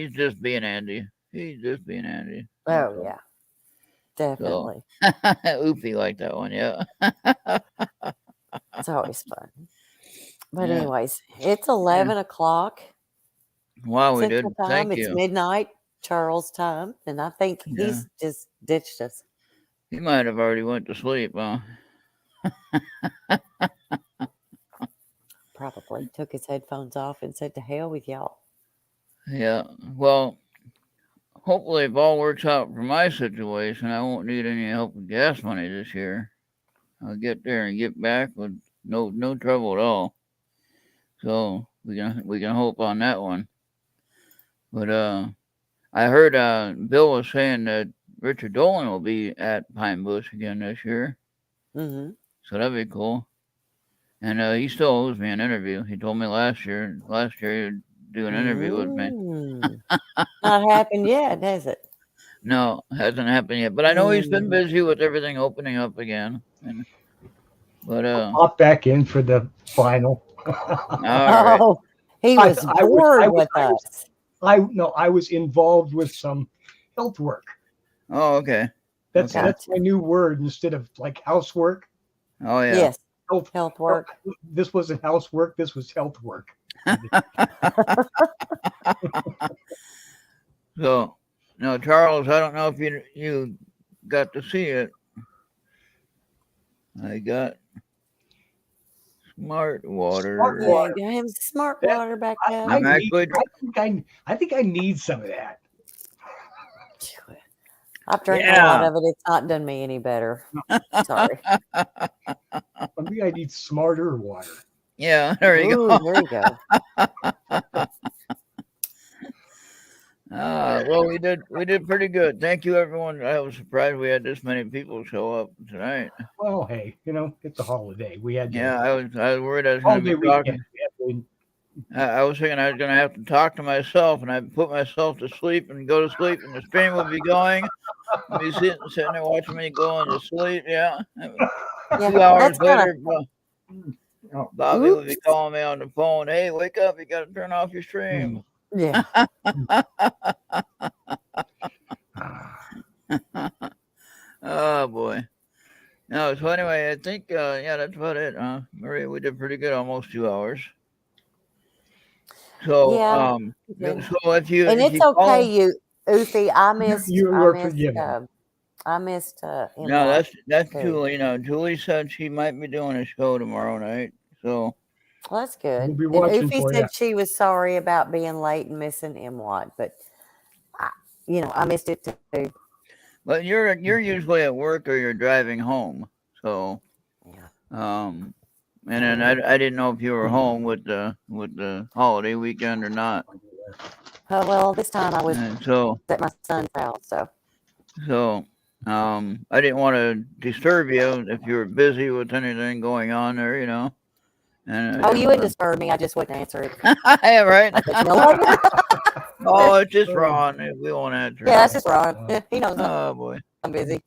he's just being Andy. He's just being Andy. Oh, yeah. Definitely. So, oopie like that one, yeah. It's always fun. But Yeah. anyways, it's 11 o'clock. Wow, we did. Central Time. Thank It's you. midnight. Charles' time, and I think Yeah. he's just ditched us. He might have already went to sleep, huh? Probably took his headphones off and said, "To hell with y'all." Yeah. Well, hopefully, if all works out for my situation, I won't need any help with gas money this year. I'll get there and get back with no trouble at all. So we can hope on that one. But I heard Bill was saying that Richard Dolan will be at Pine Bush again this year, Mm-hmm. so that'd be cool. And he still owes me an interview. He told me last year he'd do an interview with me. Not happened yet, has it? No, hasn't happened yet. But I know he's been busy with everything opening up again. But Pop back in for the final. all right. Oh, he was bored with us. I was involved with some health work. Oh, okay. That's Okay. that's my new word instead of like housework. Oh yeah. Yes, Health work. This wasn't housework. This was health work. So, no, Charles, I don't know if you got to see it. I got Smart Water. Smart Water. Yeah, him smart That- water back there. I think I need some of that. I've drank a lot of it. It's not done me any better. Sorry. I think I need smarter water. Yeah, there you Ooh, go. there you go. Well, we did pretty good. Thank you, everyone. I was surprised we had this many people show up tonight. Well, hey, it's a holiday. We had Yeah, I was worried I was going to be talking. I was thinking I was going to have to talk to myself, and I'd put myself to sleep and go to sleep, and the stream would be going. I'd be sitting there watching me going to sleep. Yeah. 2 hours later, Bobby would be calling me on the phone. Hey, wake up! You got to turn off your stream. Yeah. Oh boy. No, so anyway, I think that's about it. Maria, we did pretty good, almost 2 hours. So so if you and if it's you okay, Ufi. I missed. You were forgiven. I missed. No, that's Julie. No, Julie said she might be doing a show tomorrow night. So well, that's good. We'll be And watching Ufi for said ya. she was sorry about being late and missing MWAT, but I missed it too. but you're usually at work or you're driving home. So and then I didn't know if you were home with the holiday weekend or not. Well, this time I was so at my son's house, So I didn't want to disturb you if you were busy with anything going on there, And you wouldn't disturb me. I just wouldn't answer it. Yeah, right. No. Oh, it's just Ron. We won't answer. Yeah, that's just Ron. He knows Oh boy, I'm busy.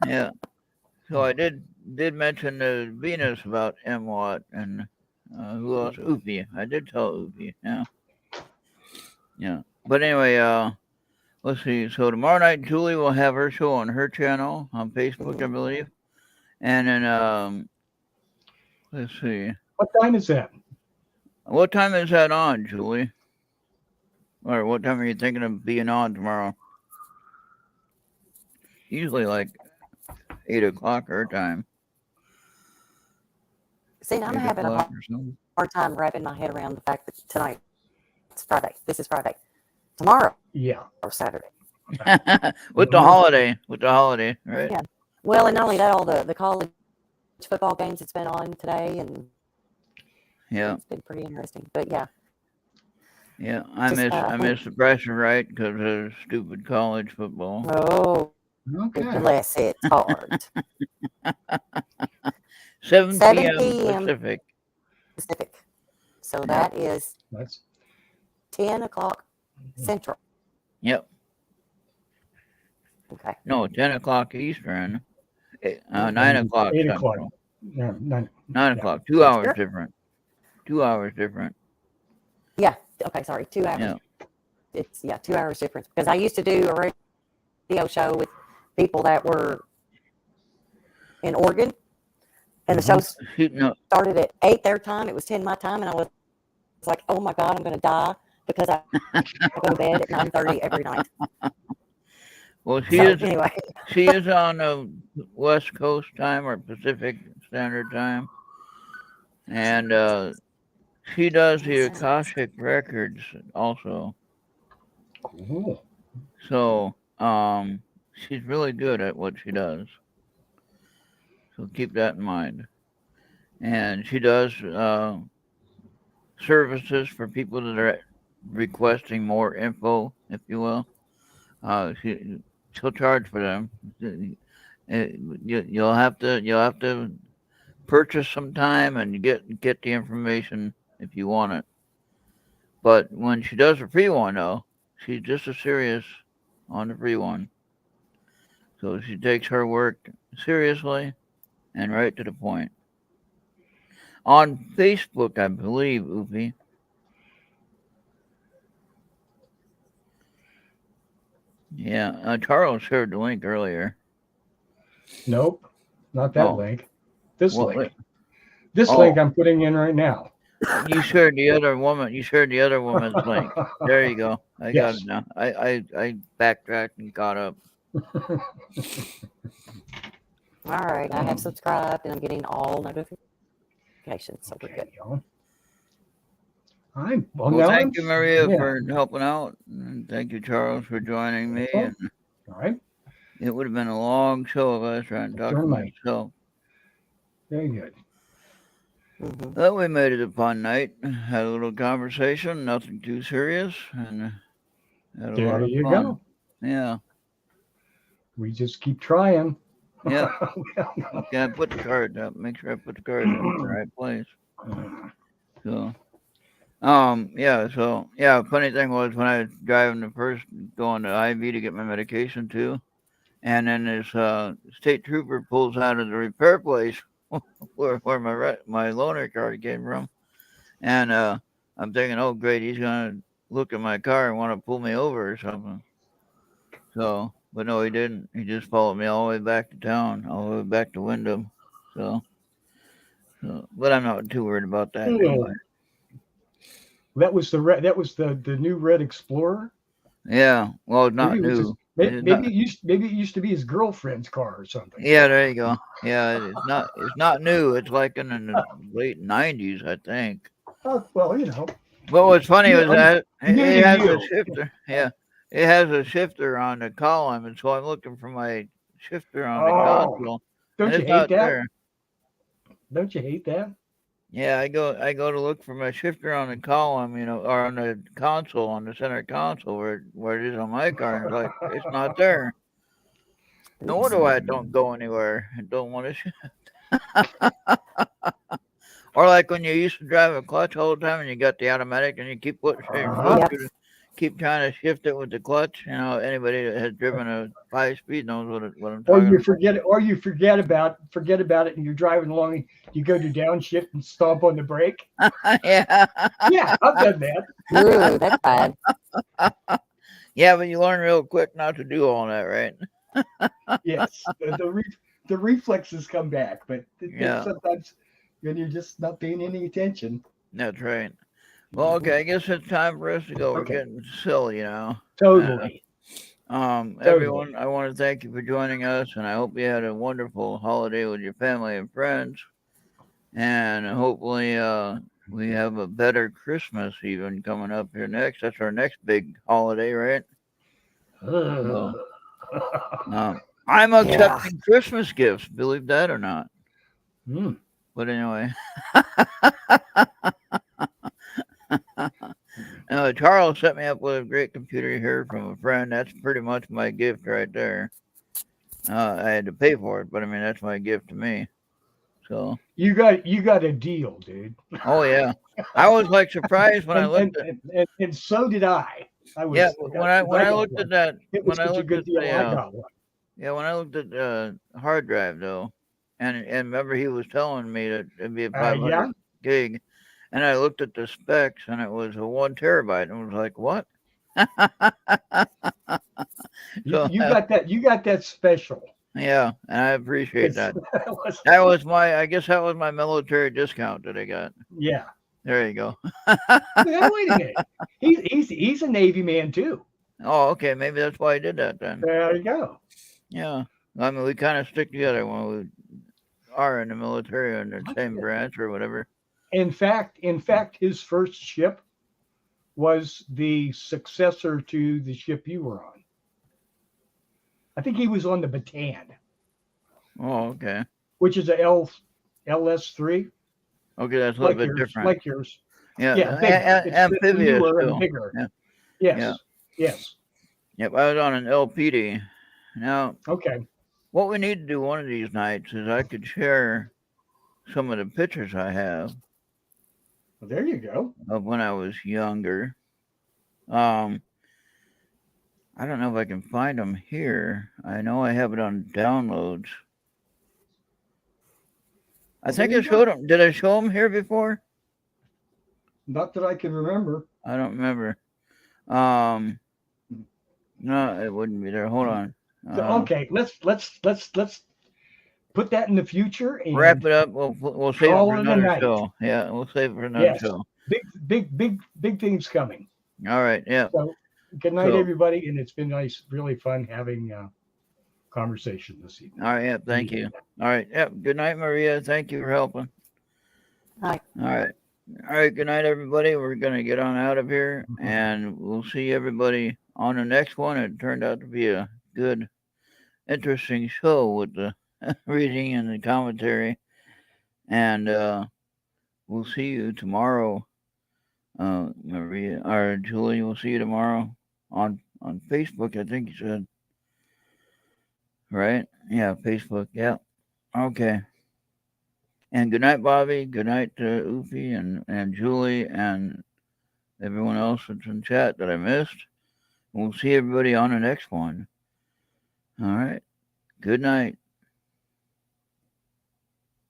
Yeah. So I did mention to Venus about MWAT and who else? Upi. I did tell Upi. Yeah. But anyway, let's see. So tomorrow night, Julie will have her show on her channel on Facebook, I believe. And then let's see. What time is that? What time is that on, Julie? Or what time are you thinking of being on tomorrow? Usually like 8 o'clock her time. See, I'm having a hard time wrapping my head around the fact that tonight it's Friday. This is Friday. Tomorrow, or Saturday. with the holiday, right? Yeah. Well, and not only that, all the college football games that's been on today, and it's been pretty interesting. But yeah. Yeah, I miss the pressure, right? Because of stupid college football. Oh, okay. Bless it. It's hard. 7 p.m. Pacific. So that is 10 o'clock Central. Yep. Okay. No, 10 o'clock Eastern. 9 o'clock 8 Central. o'clock. Yeah, 9 o'clock. 2 hours different. 2 hours different. Yeah. Okay. Sorry. 2 hours. Yeah. It's 2 hours difference because I used to do a radio show with people that were in Oregon, and the show started at 8 their time. It was 10 my time, and I was like, "Oh my God, I'm going to die! because I go to bed at 9:30 every night. Well, So anyway, she is on the West Coast time or Pacific Standard Time, and she does the Akashic records also. Cool. So she's really good at what she does. So keep that in mind. And she does services for people that are requesting more info, if you will. She'll charge for them. You'll have to purchase some time and get the information if you want it. But when she does a free one, though, she's just as serious on the free one. So she takes her work seriously and right to the point. On Facebook, I believe, Oofy. Yeah, Charles shared the link earlier. Nope, not that Oh. link. This What- link. This Oh. link I'm putting in right now. You shared the other woman. You shared the other woman's link. There you go. I got Yes. it now. I backtracked and caught up. all right, I have subscribed and I'm getting all notifications, so we're good. Well, Well, now thank you, Maria, yeah. for helping out, and thank you, Charles, for joining me. All And right. it would have been a long show of us trying to talk to Certainly. myself. Very good. Mhm. Well, we made it a fun night. Had a little conversation, nothing too serious, and had a lot There of you fun. go. Yeah, We just keep trying. yeah. Okay, I put the cards up. Make sure I put the cards up in the right place. So, yeah. Funny thing was when I was driving going to IV to get my medication too, and then this state trooper pulls out of the repair place where my loaner card came from, and I'm thinking, oh great, he's gonna look at my car and want to pull me over or something. So, but no, he didn't. He just followed me all the way back to town, all the way back to Wyndham. So but I'm not too worried about that anyway. That was the new Red Explorer. Yeah, well, it's not Maybe it was new. maybe it used to be his girlfriend's car or something. Yeah, there you go. Yeah, it's not new. It's like in the late '90s, I think. Oh, well, you know. But what's funny Yeah, was that new it to has a you. shifter. Yeah, it has a shifter on the column, and so I'm looking for my shifter on the console, Don't and you it's hate not that? there. Don't you hate that? Yeah, I go to look for my shifter on the column, or on the console, on the center console where it is on my car, and it's like it's not there. No wonder why I don't go anywhere and don't want to shift. Or like when you used to drive a clutch all the time and you got the automatic and you keep keep trying to shift it with the clutch. Anybody that has driven a 5-speed knows what I'm Or talking you about. forget about it, and you're driving along, and you go to downshift and stomp on the brake. Yeah. Yeah, I've done that. Ooh, that's bad. Yeah, but you learn real quick not to do all that, right? Yes, the reflexes come back, but Yeah. sometimes when you're just not paying any attention. That's right. Well, okay, I guess it's time for us to go. We're Okay. getting silly, Totally. Everyone, I want to thank you for joining us, and I hope you had a wonderful holiday with your family and friends. And hopefully, we have a better Christmas even coming up here next. That's our next big holiday, right? I'm accepting Christmas gifts, believe that or not. Hmm. But anyway, Charles set me up with a great computer here from a friend. That's pretty much my gift right there. I had to pay for it, but I mean that's my gift to me. So You got a deal, dude. oh yeah, I was like surprised when I looked at. And so did I. When I looked at that, it was such a good deal. I got one. Yeah, when I looked at the hard drive though, and remember he was telling me that it'd be a 500 gig, and I looked at the specs and it was a 1 terabyte, and I was like, what? You got that special. Yeah, and I appreciate that. I I guess that was my military discount that I got. Yeah. There you go. Now, wait a minute. He's a Navy man too. Oh, okay. Maybe that's why he did that then. There you go. Yeah. I mean, we kind of stick together when we are in the military in the That's same it. branch or whatever. In fact, his first ship was the successor to the ship you were on. I think he was on the Bataan, Oh, okay. which is a LS3, Okay, that's a like little bit yours, different. like yours. Yeah, Yeah, bigger. It's amphibious newer too. and bigger. Yeah. Yes. Yeah. Yes. Yep, I was on an LPD. Now, Okay. what we need to do one of these nights is I could share some of the pictures I have Well, there you go. of when I was younger. I don't know if I can find them here. I know I have it on downloads. I think I showed them. Did I show them here before? Not that I can remember. I don't remember. No, it wouldn't be there. Hold on. So, okay, let's put that in the future and Wrap it up. We'll save it call for it a another night. show. Yeah, we'll save it for another Yes. show. Big things coming. All right. Yeah. So good night, So- everybody, and it's been nice, really fun having conversation this evening. All right. Yeah. Thank you. All right. Yep. Good night, Maria. Thank you for helping. Night. All right. All right. Good night, everybody. We're going to get on out of here, and we'll see everybody on the next one. It turned out to be a good, interesting show with the reading and the commentary. And we'll see you tomorrow, Maria or Julie. We'll see you tomorrow on Facebook. I think you said. Right? Yeah, Facebook. Yeah. Okay. And good night, Bobby. Good night to Oofy and Julie and everyone else that's in chat that I missed. We'll see everybody on the next one. All right. Good night.